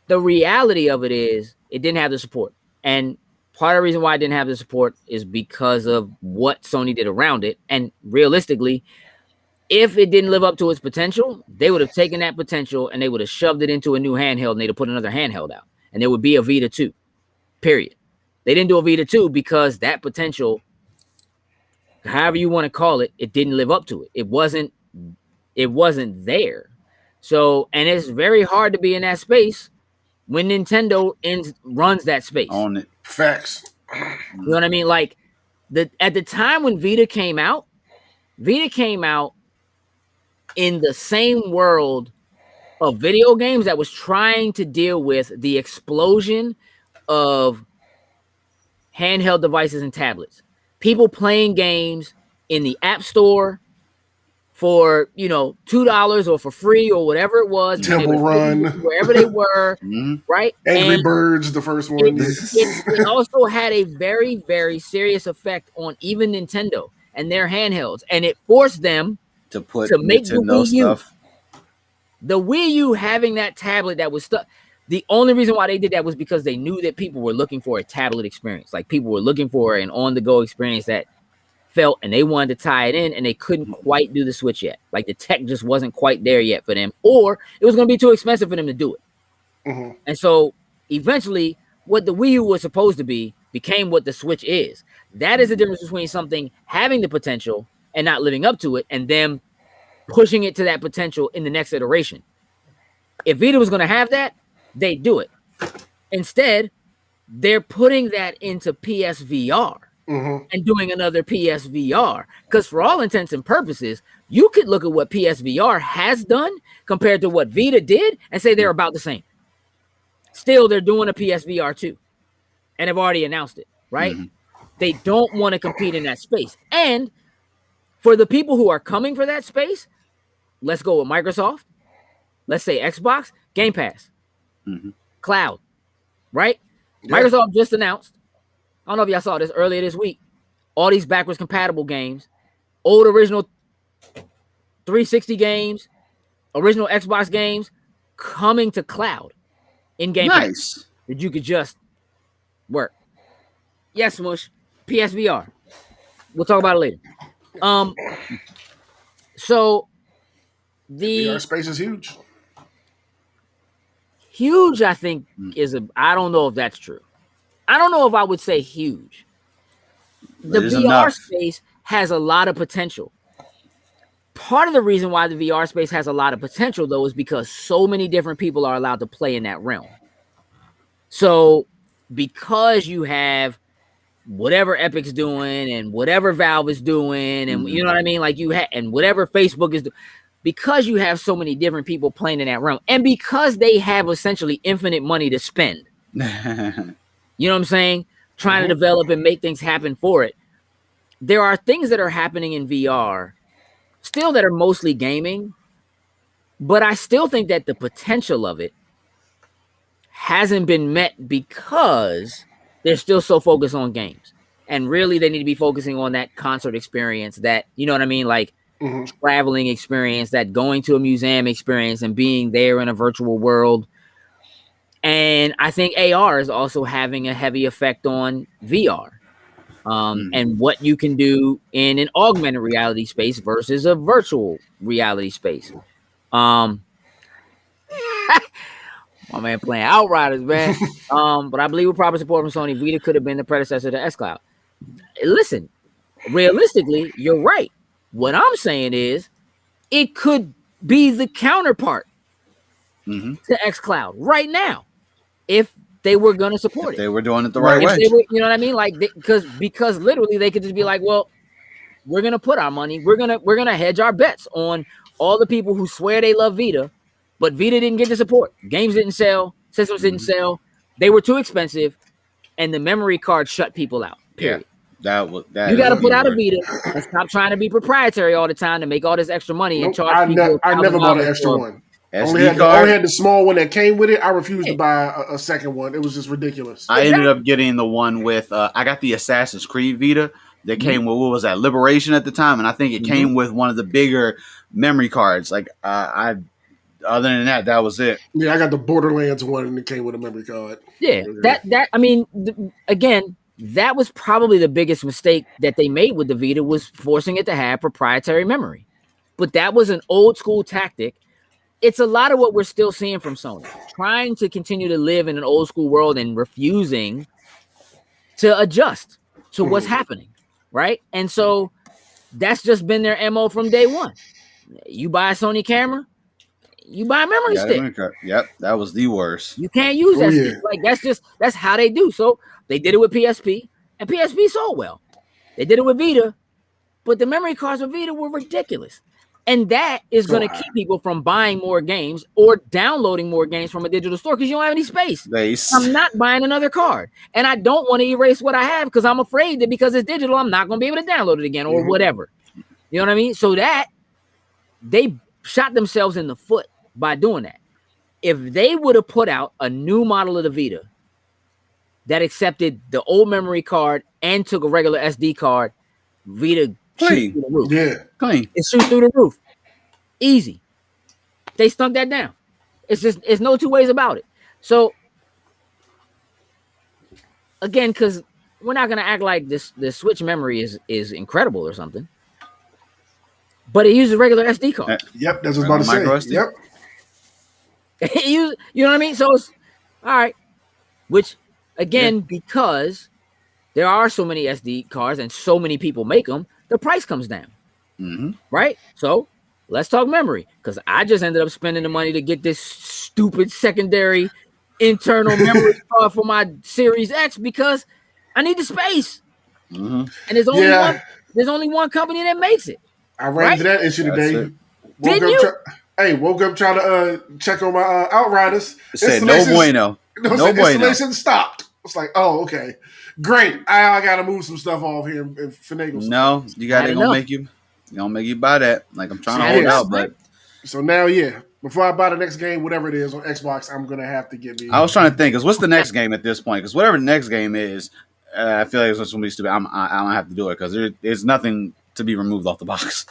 the reality of it is it didn't have the support. And part of the reason why it didn't have the support is because of what Sony did around it. And realistically, if it didn't live up to its potential, they would have taken that potential and they would have shoved it into a new handheld and they'd have put another handheld out. And there would be a Vita 2, period. They didn't do a Vita 2 because that potential, however you want to call it, it didn't live up to it. It wasn't there. So, and it's very hard to be in that space when Nintendo runs that space. On it. Facts. You know what I mean? Like at the time when Vita came out in the same world of video games that was trying to deal with the explosion of handheld devices and tablets. People playing games in the App Store for, $2 or for free or whatever it was. Temple Run. Wherever they were, right? Angry Birds, the first one. It also had a very, very serious effect on even Nintendo and their handhelds. And it forced them to make Nintendo the Wii U. stuff. The Wii U having that tablet that was stuck. The only reason why they did that was because they knew that people were looking for a tablet experience. Like people were looking for an on-the-go experience that felt, and they wanted to tie it in, and they couldn't quite do the Switch yet. Like the tech just wasn't quite there yet for them, or it was going to be too expensive for them to do it. Mm-hmm. And so eventually, what the Wii U was supposed to be became what the Switch is. That is the difference between something having the potential and not living up to it, and them pushing it to that potential in the next iteration. If Vita was going to have that, they'd do it. Instead, they're putting that into PSVR. Mm-hmm. And doing another PSVR, because for all intents and purposes, you could look at what PSVR has done compared to what Vita did and say they're about the same. Still, they're doing a PSVR 2 and have already announced it, right? Mm-hmm. They don't want to compete in that space. And for the people who are coming for that space, let's go with Microsoft. Let's say Xbox, Game Pass, Cloud, right? Yeah. Microsoft just announced, I don't know if y'all saw this earlier this week, all these backwards compatible games, old original 360 games, original Xbox games coming to cloud in Game Pass that you could just work. Yes, Smush, PSVR. We'll talk about it later. So the VR space is huge. Huge, I think, I don't know if that's true. I don't know if I would say huge. The VR space has a lot of potential. Part of the reason why the VR space has a lot of potential, though, is because so many different people are allowed to play in that realm. So because you have whatever Epic's doing and whatever Valve is doing, and you know what I mean? Like and whatever Facebook is doing, because you have so many different people playing in that realm, and because they have essentially infinite money to spend. You know what I'm saying? Trying to develop and make things happen for it. There are things that are happening in VR still that are mostly gaming, but I still think that the potential of it hasn't been met because they're still so focused on games. And really, they need to be focusing on that concert experience, that, you know what I mean? Like traveling experience, that going to a museum experience and being there in a virtual world. And I think AR is also having a heavy effect on VR and what you can do in an augmented reality space versus a virtual reality space. My man playing Outriders, man. But I believe with proper support from Sony, Vita could have been the predecessor to xCloud. Listen, realistically, you're right. What I'm saying is it could be the counterpart to xCloud right now. If they were going to support it, they were doing it the right way. You know what I mean? Like, because literally they could just be like, well, we're going to put our money, we're going to hedge our bets on all the people who swear they love Vita, But Vita didn't get the support. Games didn't sell. Systems didn't sell. They were too expensive, and the memory card shut people out. Period. That You got to is put out a word. Vita and stop trying to be proprietary all the time to make all this extra money and Nope, charge people. I never bought an $1,000 extra for- one. SD Only card. had the small one that came with it. I refused Yeah. to buy a second one. It was just ridiculous. I ended up getting the one with I got the Assassin's Creed Vita that came with, what was that, Liberation at the time, and I think it came with one of the bigger memory cards. Like I other than that, that was it. Yeah, I got the Borderlands one and it came with a memory card. Yeah, that I mean, again, that was probably the biggest mistake that they made with the Vita, was forcing it to have proprietary memory. But that was an old school tactic. It's a lot of what we're still seeing from Sony, trying to continue to live in an old school world and refusing to adjust to what's happening, right? And so that's just been their MO from day one. You buy a Sony camera, you buy a memory stick. Yep, that was the worst. You can't use that. yeah. Like that's how they do. So they did it with PSP, and PSP sold well. They did it with Vita, but the memory cards with Vita were ridiculous. And that is going to keep people from buying more games or downloading more games from a digital store because you don't have any space. I'm not buying another card. And I don't want to erase what I have because I'm afraid that because it's digital, I'm not going to be able to download it again or whatever. You know what I mean? So that they shot themselves in the foot by doing that. If they would have put out a new model of the Vita that accepted the old memory card and took a regular SD card, Vita shoots through the roof. Yeah, Clean. It shoots through the roof. Easy. They stunk that down. It's no two ways about it. So again, because we're not gonna act like this Switch memory is incredible or something. But it uses regular SD card. yep, that's what I was about Micro to say. SD? Yep. You know what I mean? So it's all right. Which again, because there are so many SD cards and so many people make them, the price comes down. Right? So let's talk memory, because I just ended up spending the money to get this stupid secondary internal memory card for my Series X because I need the space. And there's only one company that makes it. I ran into that issue today. Woke up trying to check on my Outriders. Said no bueno. No bueno. Installation stopped. It's like, oh, okay. Great. I got to move some stuff off here and finagle some No, things. you got to make you buy that. Like, I'm trying to hold out, but so now, before I buy the next game, whatever it is on Xbox, I'm gonna have to get me. I was trying to think, because what's the next game at this point? Because whatever the next game is, I feel like it's going to be stupid. I'm gonna have to do it because there's nothing to be removed off the box.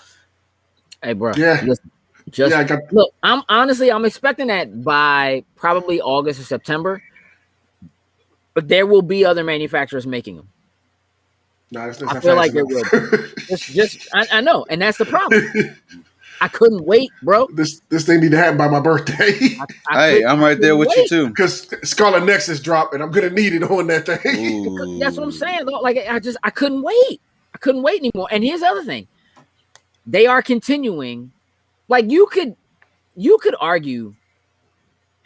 Hey, bro. Yeah. Listen, look. I'm expecting that by probably August or September. But there will be other manufacturers making them. No, that's I feel like there will. I know, and that's the problem. I couldn't wait, bro. This thing need to happen by my birthday. I'm right there with you too. Because Scarlet Nexus dropped, and I'm gonna need it on that thing. That's what I'm saying, though. Like I couldn't wait. I couldn't wait anymore. And here's the other thing: they are continuing. Like you could argue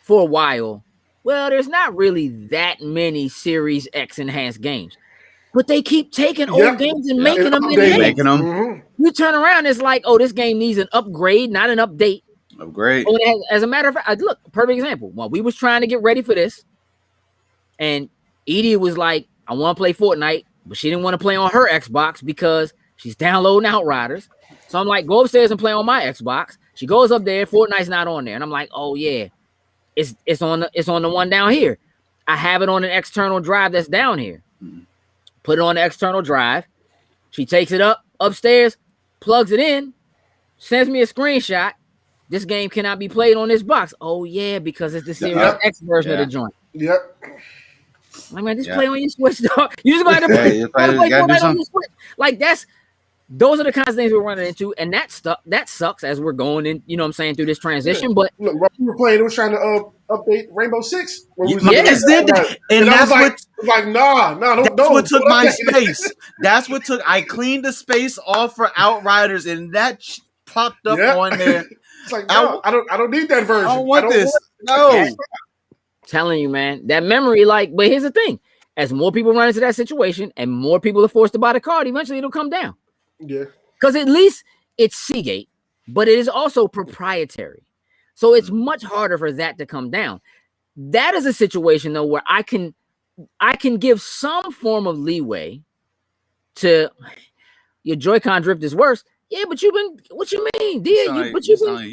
for a while. Well, there's not really that many Series X enhanced games, but they keep taking old games and making them enhanced. You turn around, it's like, oh, this game needs an upgrade, not an update. Upgrade. Oh, as a matter of fact, look, perfect example. While we was trying to get ready for this, and Edie was like, I want to play Fortnite, but she didn't want to play on her Xbox because she's downloading Outriders. So I'm like, go upstairs and play on my Xbox. She goes up there, Fortnite's not on there, and I'm like, oh yeah. It's on the one down here. I have it on an external drive that's down here. Put it on the external drive. She takes it upstairs, plugs it in, sends me a screenshot. This game cannot be played on this box. Oh yeah, because it's the Series X version of the joint. Yep. Like, man, just play on your Switch, dog. You just gotta play Fortnite on your Switch. Like those are the kinds of things we're running into, and that sucks as we're going in, you know what I'm saying, through this transition. But look, while we were playing, it was trying to update Rainbow Six. And that's what took my space. That's what took. I cleaned the space off for Outriders, and that popped up on there. It's like, no, I don't need that version. I don't want this. No. Telling you, man, that memory, but here's the thing: as more people run into that situation, and more people are forced to buy the card, eventually it'll come down. Yeah, because at least it's Seagate, but it is also proprietary. So it's much harder for that to come down. That is a situation though where I can give some form of leeway to your Joy-Con drift is worse. Yeah, but what you mean? You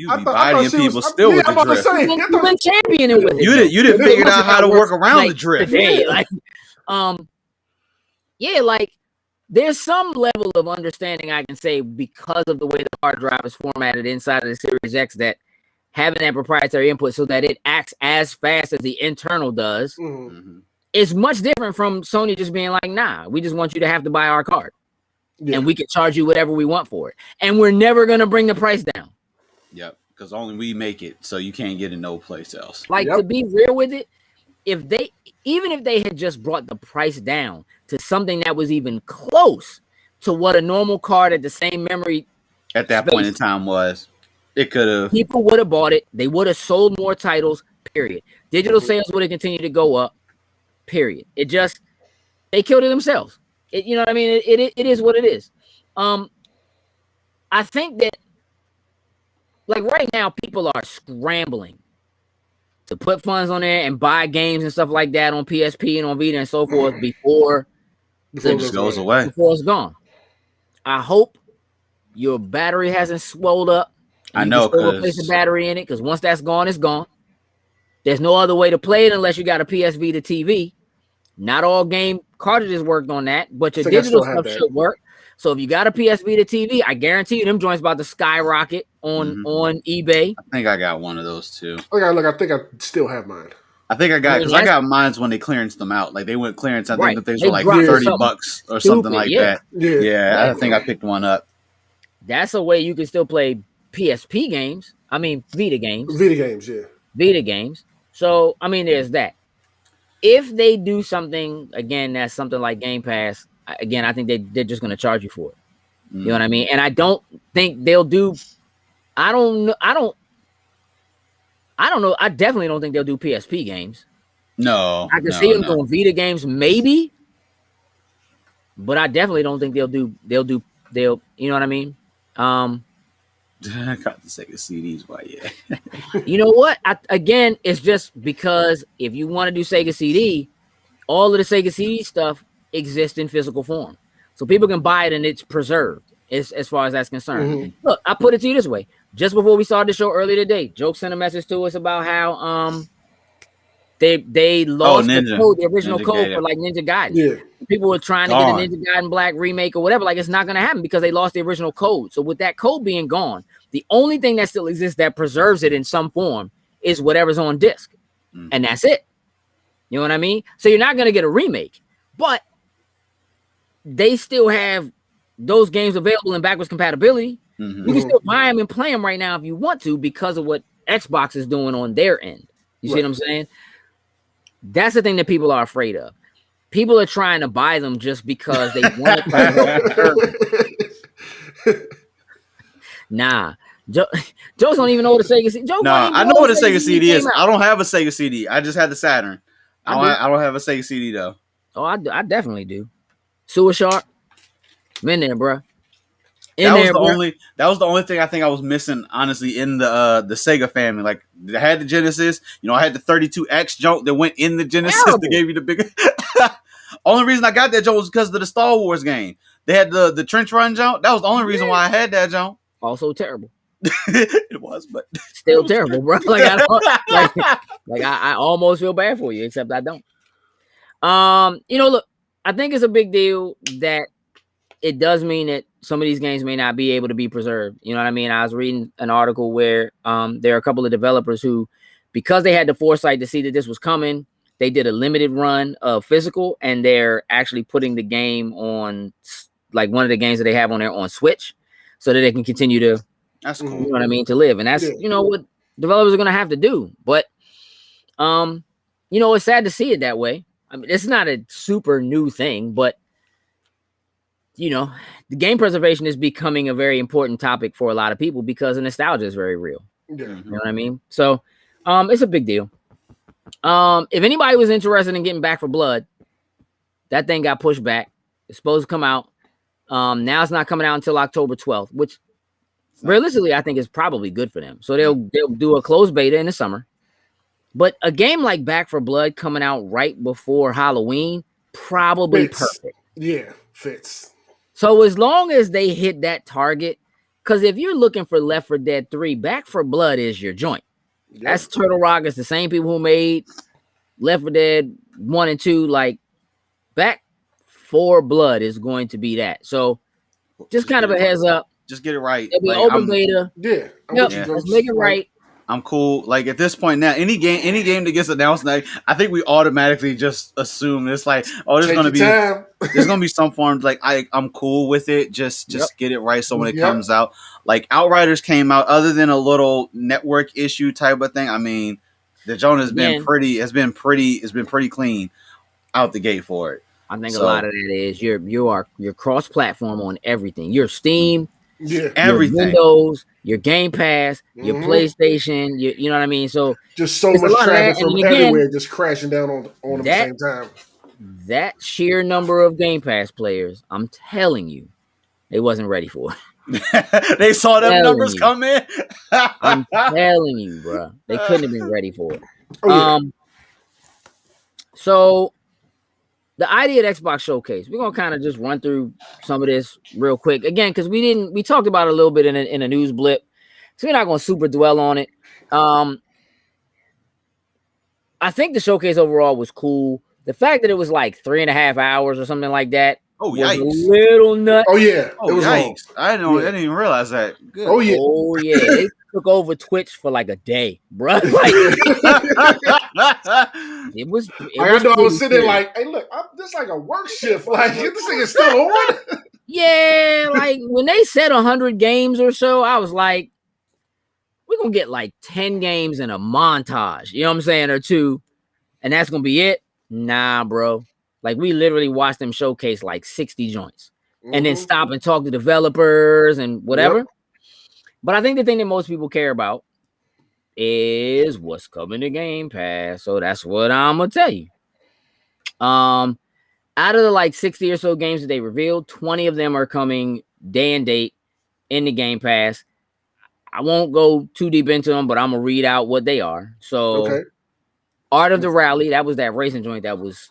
I be thought bodying she was people still with I'm the about to drift. say, you've been championing with it. You didn't figure out how to work around the drift. Today, like there's some level of understanding I can say because of the way the hard drive is formatted inside of the Series X that having that proprietary input so that it acts as fast as the internal does is much different from Sony just being like, nah, we just want you to have to buy our card. Yeah. And we can charge you whatever we want for it. And we're never going to bring the price down. Yep, because only we make it, so you can't get it no place else. Like, to be real with it, even if they had just brought the price down to something that was even close to what a normal card at the same memory at that point in time was, it could have. People would have bought it. They would have sold more titles, period. Digital sales would have continued to go up, period. It just, they killed it themselves. You know what I mean? It is what it is. I think that, like right now, people are scrambling to put funds on there and buy games and stuff like that on PSP and on Vita and so forth before it goes away. Before it's gone. I hope your battery hasn't swelled up. I know, because replace the battery in it, because once that's gone, it's gone. There's no other way to play it unless you got a PS Vita TV. Not all game cartridges worked on that, but your digital stuff should work. So if you got a PS Vita TV, I guarantee you them joints about to skyrocket on eBay. I think I got one of those too. Okay, look, I think I still have mine. I think I got because I got mine when they clearanced them out. Like they went clearance. I think the things were like $30 or something like that. Yeah, I think I picked one up. That's a way you can still play PSP games. I mean Vita games. Vita games. So I mean, there's that. If they do something again, that's something like Game Pass. Again, I think they're just going to charge you for it. You know what I mean? And I don't think they'll do. I don't know. I definitely don't think they'll do PSP games. No, I can see them doing Vita games, maybe, but I definitely don't think they'll. You know what I mean? I got the Sega CDs. Why? Yeah. You know what? Again, it's just because if you want to do Sega CD, all of the Sega CD stuff exists in physical form, so people can buy it and it's preserved. As far as that's concerned. Look, I put it to you this way: just before we started the show earlier today, Joke sent a message to us about how they lost the original code for like Ninja Gaiden. Yeah. People were trying to get a Ninja Gaiden Black remake or whatever. Like, it's not going to happen because they lost the original code. So with that code being gone, the only thing that still exists that preserves it in some form is whatever's on disc. And that's it. You know what I mean? So you're not going to get a remake, but they still have those games available in backwards compatibility. You can still buy them and play them right now if you want to because of what Xbox is doing on their end. You see what I'm saying? That's the thing that people are afraid of. People are trying to buy them just because they want to. Nah. Joe don't even know what a Sega CD is. I know what a Sega CD is. I don't have a Sega CD. I just had the Saturn. I don't have a Sega CD, though. Oh, I definitely do. Sewer Shark. I'm in there, bro. That was the only thing I think I was missing, honestly, in the Sega family. Like, I had the Genesis, I had the 32X joke that went in the Genesis that gave you the bigger. Only reason I got that joke was because of the Star Wars game. They had the trench run joke. That was the only reason why I had that joke. Also terrible. It was, but still terrible, bro. Like I almost feel bad for you, except I don't. Look, I think it's a big deal that it does mean that some of these games may not be able to be preserved. You know what I mean? I was reading an article where there are a couple of developers who, because they had the foresight to see that this was coming, they did a limited run of physical, and they're actually putting the game on, like, one of the games that they have on there on Switch, so that they can continue to, that's cool. You know what I mean, to live. And that's what developers are going to have to do. But, it's sad to see it that way. I mean, it's not a super new thing, but the game preservation is becoming a very important topic for a lot of people because the nostalgia is very real. Yeah. You know what I mean? So, it's a big deal. If anybody was interested in getting Back for Blood, that thing got pushed back. It's supposed to come out. Now it's not coming out until October 12th, which realistically, I think it's probably good for them. So Mm. they'll do a closed beta in the summer. But a game like Back for Blood coming out right before Halloween, probably Fits. perfect. Yeah, fits. So as long as they hit that target, because if you're looking for Left 4 Dead 3, Back for Blood is your joint. Yep. That's Turtle Rock. It's the same people who made Left 4 Dead 1 and 2. Like, Back 4 Blood is going to be that. So just kind of a heads up. Just get it right. It'll be Like, an open beta. Yeah. I'm Yep, with you, let's Ghost. make it right. I'm cool. Like at this point now, any game that gets announced, like I think we automatically just assume it's like, oh, Take your time. there's gonna be some form. Like I'm cool with it. Just get it right. So when it comes out, like Outriders came out, other than a little network issue type of thing. I mean, the Jonah has been pretty clean out the gate for it. I think a lot of that is you're cross-platform on everything. Your Steam, everything, your Windows, your Game Pass, your PlayStation. You know what I mean. So just so much traffic from everywhere, just crashing down on them at the same time. That sheer number of Game Pass players, I'm telling you, they wasn't ready for it. They saw them numbers come in. I'm telling you, bro, they couldn't have been ready for it. So the idea at Xbox Showcase, we're gonna kind of just run through some of this real quick again because we talked about it a little bit in a news blip, so we're not gonna super dwell on it. I think the showcase overall was cool. The fact that it was like 3.5 hours or something like that. Oh, was yikes. a little nuts. Oh yeah. Oh, it was yikes. I didn't even realize that. Good. Oh yeah. Oh yeah. They took over Twitch for like a day, bro. Like, it was I know I was sitting there like, hey, look, this is like a work shift. Like, this thing is still on. Yeah, like when they said 100 games or so, I was like, we're gonna get like 10 games in a montage, you know what I'm saying, or 2, and that's gonna be it. Nah, bro. Like, we literally watched them showcase like 60 joints and then stop and talk to developers and whatever. But I think the thing that most people care about is what's coming to Game Pass. So that's what I'm gonna tell you. Out of the like 60 or so games that they revealed, 20 of them are coming day and date in the Game Pass. I won't go too deep into them, but I'm gonna read out what they are. So, Art of the Rally, that was that racing joint that was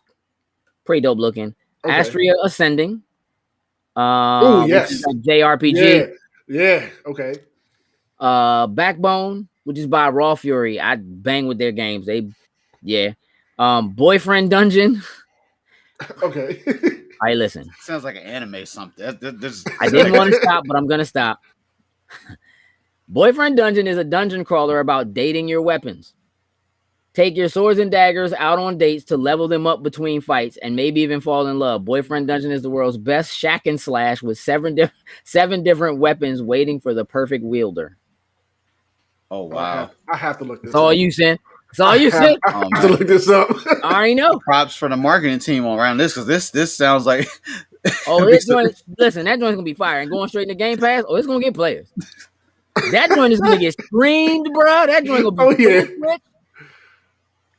pretty dope looking. Astria Ascending. Oh yes, JRPG. Yeah. Okay. Backbone, which is by Raw Fury. I bang with their games. Boyfriend Dungeon. Okay. All right, listen. Sounds like an anime something. I didn't want to stop, but I'm gonna stop. Boyfriend Dungeon is a dungeon crawler about dating your weapons. Take your swords and daggers out on dates to level them up between fights and maybe even fall in love. Boyfriend Dungeon is the world's best shack and slash with 7 different weapons waiting for the perfect wielder. Oh, wow. I have to look this up. That's all you said. That's all you said. I have to look this up. I already know. Props for the marketing team around this because this sounds like... this joint, listen, that joint's going to be fire. And going straight into Game Pass, it's going to get players. That joint is going to get streamed, bro. That joint going to be quick.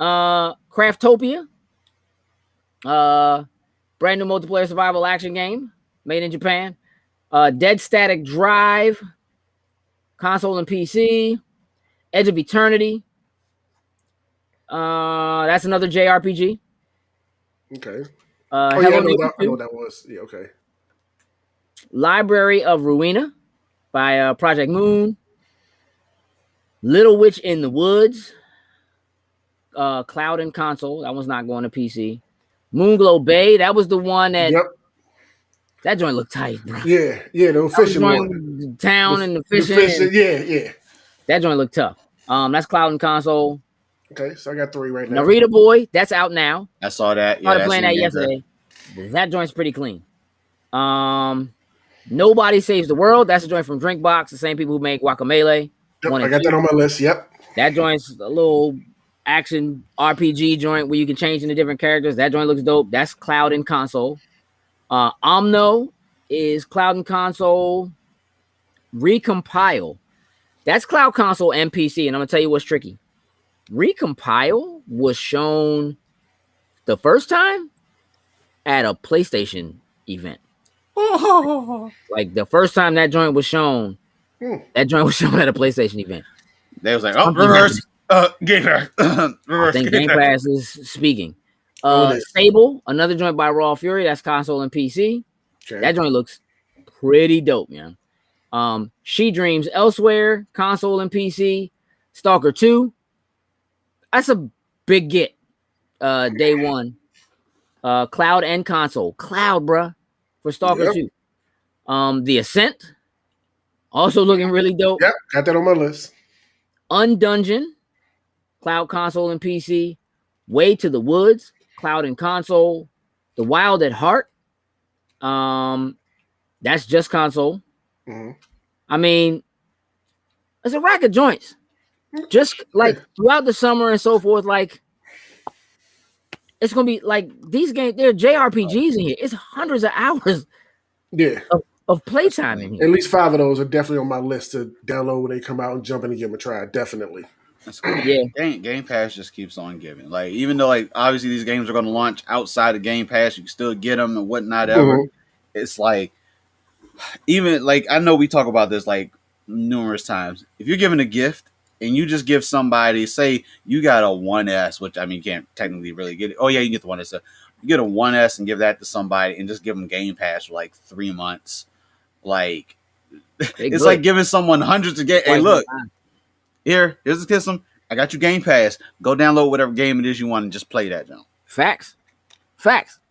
Craftopia, brand new multiplayer survival action game made in Japan. Dead Static Drive, console and PC. Edge of Eternity. That's another JRPG. Okay. I know what that was. Yeah. Okay. Library of Ruina by Project Moon. Little Witch in the Woods. Cloud and console. That one's not going to PC. Moonglow Bay. That was the one that. Yep. That joint looked tight, bro. Yeah. The fishing one. Town and the fishing. Yeah. That joint looked tough. That's cloud and console. Okay, so I got 3 right now. Narita Boy. That's out now. I saw that. Started playing that yesterday. That joint's pretty clean. Nobody Saves the World. That's a joint from Drinkbox, the same people who make Guacamelee. Yep, I got that on my list. Yep. That joint's a little action RPG joint where you can change into different characters. That joint looks dope. That's cloud and console. Omno is cloud and console. Recompile. That's cloud console and PC. And I'm gonna tell you what's tricky. Recompile was shown the first time at a PlayStation event. Like the first time that joint was shown, That joint was shown at a PlayStation event. They was like, oh, Something reverse, Game Pass, I reverse think Game Game Pass. Pass is speaking. Oh, it is. Sable, another joint by Raw Fury. That's console and PC. Okay. That joint looks pretty dope, man. She Dreams Elsewhere, console and PC. Stalker 2. That's a big get. Day one. Cloud and console. Cloud, bruh, for Stalker 2. The Ascent. Also looking really dope. Yep, got that on my list. Undungeon. Cloud, console, and PC. Way to the Woods. Cloud and console. The Wild at Heart. That's just console. Mm-hmm. I mean, it's a rack of joints. Just like throughout the summer and so forth, like it's gonna be like these games. There are JRPGs in here. It's hundreds of hours of playtime in here. At least 5 of those are definitely on my list to download when they come out and jump in and give them a try. Definitely. That's cool. Yeah. Game Pass just keeps on giving. Like, even though, like, obviously these games are going to launch outside of Game Pass, you can still get them and whatnot ever. Mhm. It's like, even, like, I know we talk about this, like, numerous times. If you're giving a gift and you just give somebody, say you got a 1S, which, I mean, you can't technically really get it. Oh, yeah, you get the 1S. You get a 1S and give that to somebody and just give them Game Pass for, like, 3 months. Like, it's like giving someone hundreds of games. Hey, look. Here's a system. I got you Game Pass. Go download whatever game it is you want and just play that, John. Facts.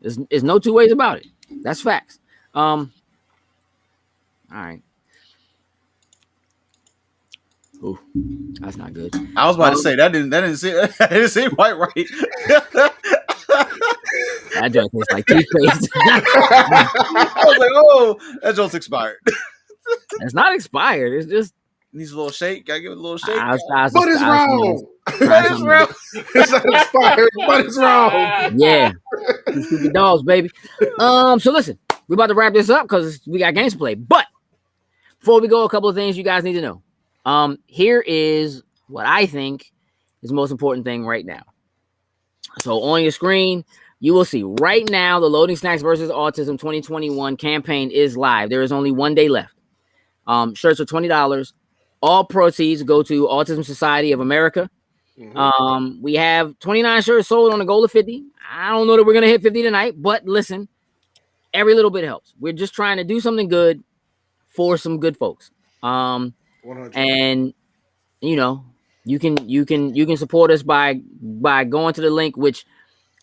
There's no two ways about it. That's facts. All right. Ooh, that's not good. I was about to say that didn't seem quite right. That joint tastes like toothpaste. I was like, oh, that joint's expired. It's not expired. It's just needs a little shake. Gotta give it a little shake. But it's wrong. But it's wrong. It's not expired, but it's wrong. Yeah. You stupid dogs, baby. So listen, we're about to wrap this up because we got games to play. But before we go, a couple of things you guys need to know. Here is what I think is the most important thing right now. So on your screen, you will see right now the Loading Snacks versus Autism 2021 campaign is live. There is only 1 day left. Shirts are $20. All proceeds go to Autism Society of America. Mm-hmm. We have 29 shirts sold on a goal of 50. I don't know that we're going to hit 50 tonight, but listen, every little bit helps. We're just trying to do something good for some good folks. 100. And you know, you can support us by going to the link, which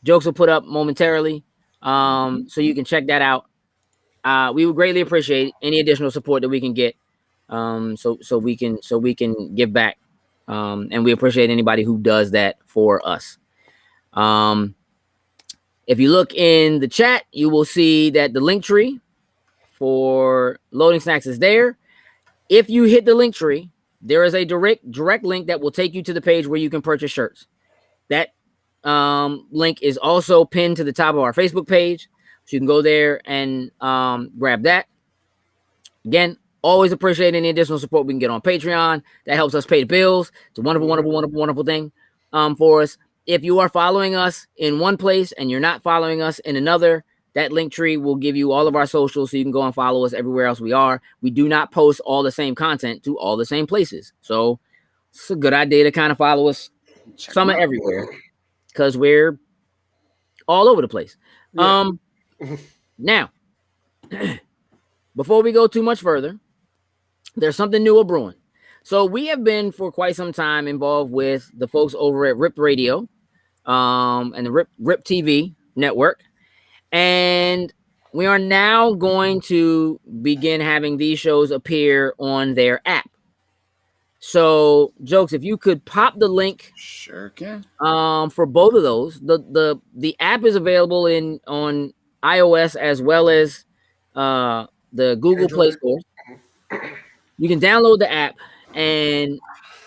Jokes will put up momentarily. So you can check that out. We would greatly appreciate any additional support that we can get. So we can give back. And we appreciate anybody who does that for us. If you look in the chat, you will see that the link tree for Loading Snacks is there. If you hit the link tree, there is a direct link that will take you to the page where you can purchase shirts. That link is also pinned to the top of our Facebook page. So you can go there and grab that. Again, always appreciate any additional support we can get on Patreon. That helps us pay the bills. It's a wonderful thing for us. If you are following us in one place and you're not following us in another, that link tree will give you all of our socials so you can go and follow us everywhere else we are. We do not post all the same content to all the same places. So it's a good idea to kind of follow us some everywhere because we're all over the place. Yeah. Now, before we go too much further, there's something new brewing. So we have been for quite some time involved with the folks over at Rip Radio and the Rip TV network. And we are now going to begin having these shows appear on their app. So, Jokes, if you could pop the link, sure can. For both of those, the app is available on iOS as well as the Google Play Store. You can download the app, and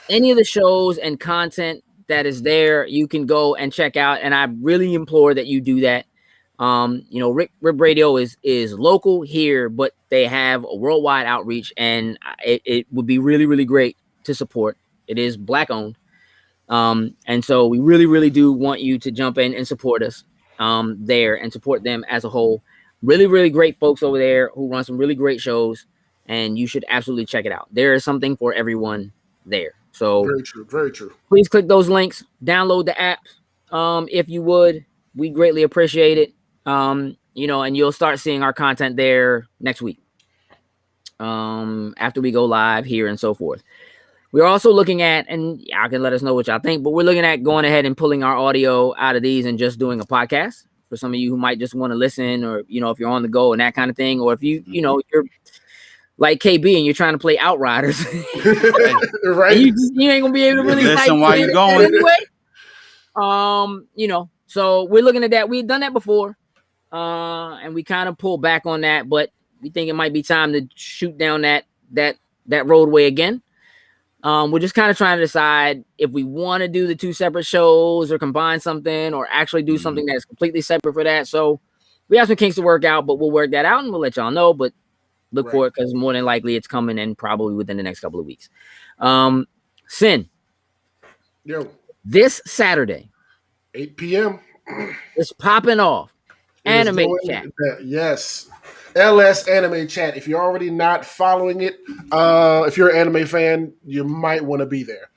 any of the shows and content that is there, you can go and check out. And I really implore that you do that. Rip Radio is local here, but they have a worldwide outreach, and it would be really, really great to support. It is Black owned. And so we really, really do want you to jump in and support us there and support them as a whole. Really, really great folks over there who run some really great shows. and you should absolutely check it out. There is something for everyone there. So Very true. Very true. please click those links, download the app. If you would, we greatly appreciate it. And you'll start seeing our content there next week. After we go live here and so forth. We're also looking at, and y'all can let us know what y'all think, but we're looking at going ahead and pulling our audio out of these and just doing a podcast for some of you who might just want to listen, or, if you're on the go and that kind of thing, or if you're like KB and you're trying to play Outriders, Right? you ain't gonna be able to really listen while you're going anyway. So we're looking at that. We've done that before, and we kind of pulled back on that, but we think it might be time to shoot down that roadway again. We're just kind of trying to decide if we want to do the two separate shows or combine something or actually do something that's completely separate for that. So we have some kinks to work out, but we'll work that out and we'll let y'all know. But look for it, because more than likely it's coming and probably within the next couple of weeks. Sin. Yo. This Saturday, 8 p.m. it's popping off. Anime Chat. Yes. LS Anime Chat. If you're already not following it, if you're an anime fan, you might want to be there.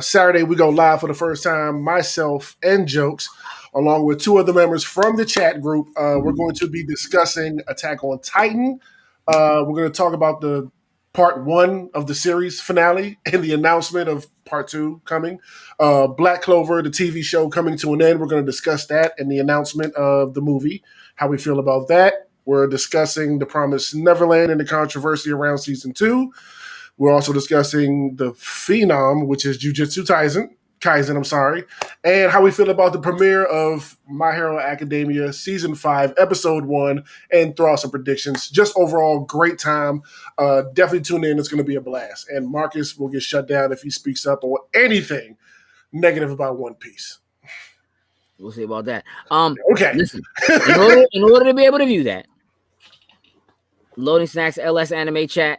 Saturday, we go live for the first time, myself and Jokes, along with two other members from the chat group. We're going to be discussing Attack on Titan. We're going to talk about the part 1 of the series finale and the announcement of part 2 coming. Black Clover, the TV show, coming to an end. We're going to discuss that and the announcement of the movie, how we feel about that. We're discussing The Promised Neverland and the controversy around season 2. We're also discussing the Phenom, which is Jujutsu Kaisen, and how we feel about the premiere of My Hero Academia season 5, episode 1, and throw out some predictions. Just overall, great time. Definitely tune in. It's going to be a blast. And Marcus will get shut down if he speaks up or anything negative about One Piece. We'll see about that. Okay. Listen, in order to be able to view that, Loading Snacks LS Anime Chat,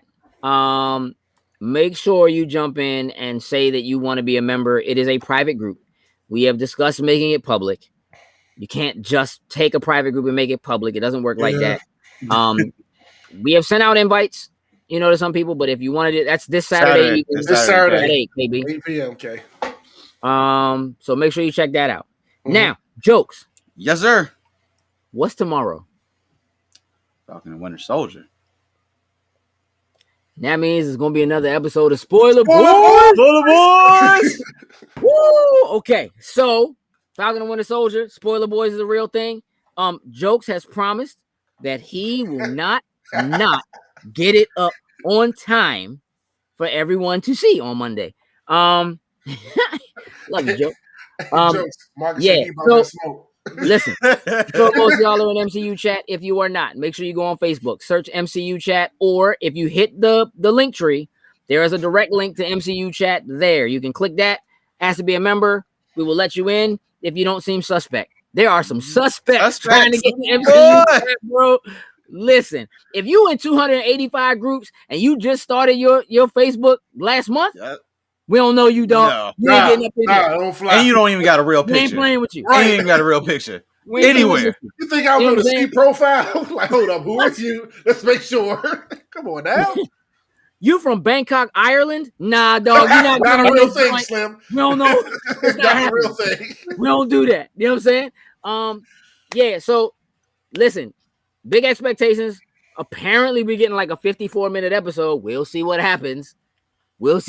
make sure you jump in and say that you want to be a member. It is a private group. We have discussed making it public. You can't just take a private group and make it public. It doesn't work like that. We have sent out invites, to some people, but if you wanted it, that's this Saturday. This Saturday. At 8, maybe. 8 p.m. Okay. So make sure you check that out. Now, Jokes. Yes, sir. What's tomorrow? Falcon and Winter Soldier. That means it's going to be another episode of Spoiler Boys. Spoiler Boys. Woo! Okay, so Falcon and Winter Soldier, Spoiler Boys is a real thing. Jokes has promised that he will not get it up on time for everyone to see on Monday. Love you, Joke. Jokes. Marcus yeah. Smoke. Listen, for most of y'all are in MCU chat. If you are not, make sure you go on Facebook, search MCU chat, or if you hit the link tree, there is a direct link to MCU chat there. You can click that. Ask to be a member. We will let you in if you don't seem suspect. There are some suspects trying to get in MCU chat, bro. Listen, if you in 285 groups and you just started your Facebook last month, we don't know you, dog. No. You ain't getting up in there. Don't fly. And you don't even got a real We picture. ain't playing with you. Right. You ain't even got a real picture. Anywhere. You think I'll go to see profile? Like, hold up, who are you? Let's make sure. Come on now. You from Bangkok, Ireland? Nah, dog. You're not a real thing, Slim. We don't know. It's not a real thing. We don't do that. You know what I'm saying? Yeah. So, listen, big expectations. Apparently, we're getting like a 54-minute episode. We'll see what happens. But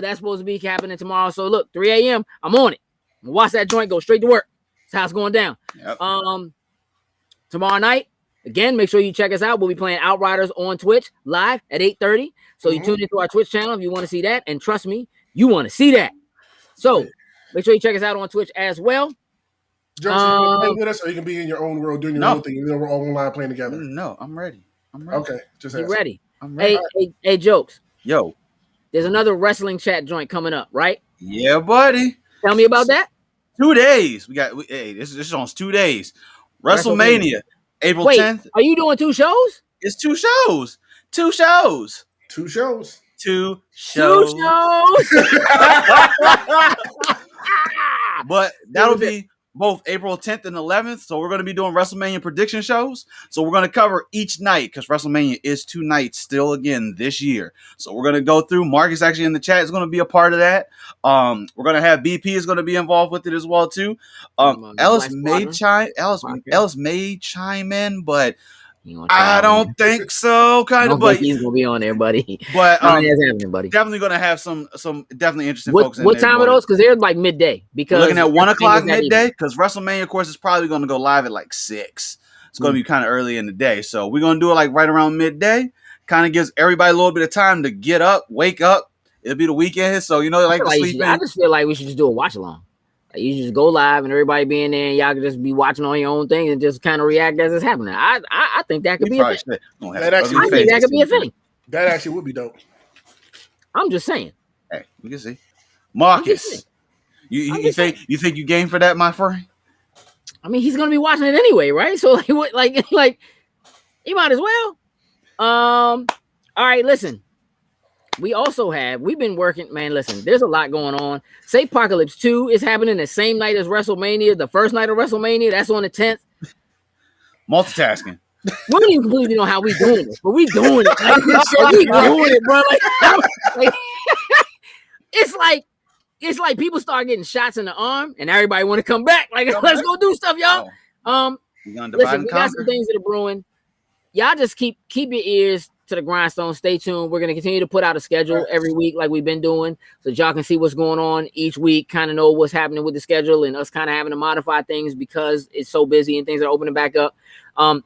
that's supposed to be happening tomorrow. So look, 3 a.m. I'm on it. Watch that joint go straight to work. That's how it's going down. Yep. Tomorrow night, again, make sure you check us out. We'll be playing Outriders on Twitch live at 8:30. So you tune into our Twitch channel if you want to see that. And trust me, you want to see that. So make sure you check us out on Twitch as well. Jokes, you can play with us, or you can be in your own world doing your own thing. We're all online playing together. No, I'm ready. Okay, just you ready? I'm ready. Hey, Jokes. Yo. There's another wrestling chat joint coming up, right? Yeah, buddy. Tell me about that. 2 days. This is on 2 days. WrestleMania, April 10th. Are you doing 2 shows? It's 2 shows. 2 shows. 2 shows. 2 shows. 2 shows. But that'll be both April 10th and 11th. So we're going to be doing WrestleMania prediction shows. So we're going to cover each night because WrestleMania is 2 nights still again this year. So we're going to go through. Marcus actually in the chat is going to be a part of that. We're going to have BP is going to be involved with it as well too. Ellis may chime in, but I don't think so. Kind of, but he's gonna be on there, buddy. But that's happening, buddy. Definitely gonna have some definitely interesting what, folks in what there. What time are those? Because they're like midday. Because we're looking at 1 o'clock midday. Because WrestleMania, of course, is probably gonna go live at like 6. It's gonna be kind of early in the day, so we're gonna do it like right around midday. Kind of gives everybody a little bit of time to get up, wake up. It'll be the weekend, so like to sleep in. I just feel like we should just do a watch along. Like you just go live and everybody be in there and y'all can just be watching on your own thing and just kind of react as it's happening. I think that could be a thing. That could be a thing. That actually would be dope. I'm just saying. Hey, we can see. Marcus, you think you game for that, my friend? I mean, he's gonna be watching it anyway, right? So like he might as well. All right, listen. We've been working, man. Listen, there's a lot going on. Safe Apocalypse 2 is happening the same night as WrestleMania, the first night of WrestleMania. That's on the 10th. Multitasking. We don't even completely know how we doing this, but we doing it. We doing it, bro. It's like people start getting shots in the arm, and everybody want to come back. Like, let's go do stuff, y'all. Listen, we got some things that are brewing. Y'all just keep your ears to the grindstone. Stay tuned. We're going to continue to put out a schedule every week like we've been doing so y'all can see what's going on each week, kind of know what's happening with the schedule and us kind of having to modify things because it's so busy and things are opening back up.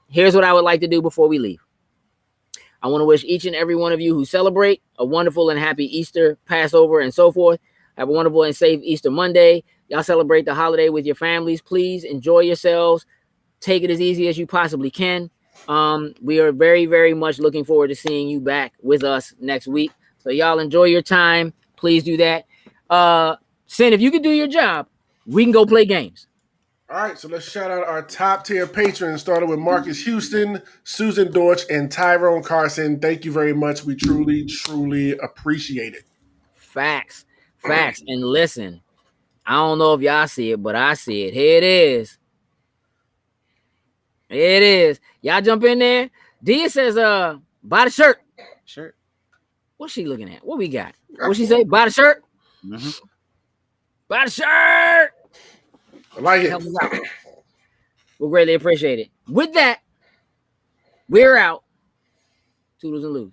Here's what I would like to do before we leave. I want to wish each and every one of you who celebrate a wonderful and happy Easter, Passover, and so forth. Have a wonderful and safe Easter Monday. Y'all celebrate the holiday with your families. Please enjoy yourselves. Take it as easy as you possibly can. We are very, very much looking forward to seeing you back with us next week. So y'all enjoy your time. Please do that. Sin, if you could do your job, we can go play games. All right, so let's shout out our top tier patrons, starting with Marcus Houston, Susan Dorch, and Tyrone Carson. Thank you very much. We truly, truly appreciate it. Facts. And listen, I don't know if y'all see it, but I see it. Here it is. Y'all jump in there. Dia says, buy the shirt. Shirt. What's she looking at? What we got? What she say? Buy the shirt? Mm-hmm. Buy the shirt. I like it. Help us out. We'll greatly appreciate it. With that, we're out. Toodles and loos.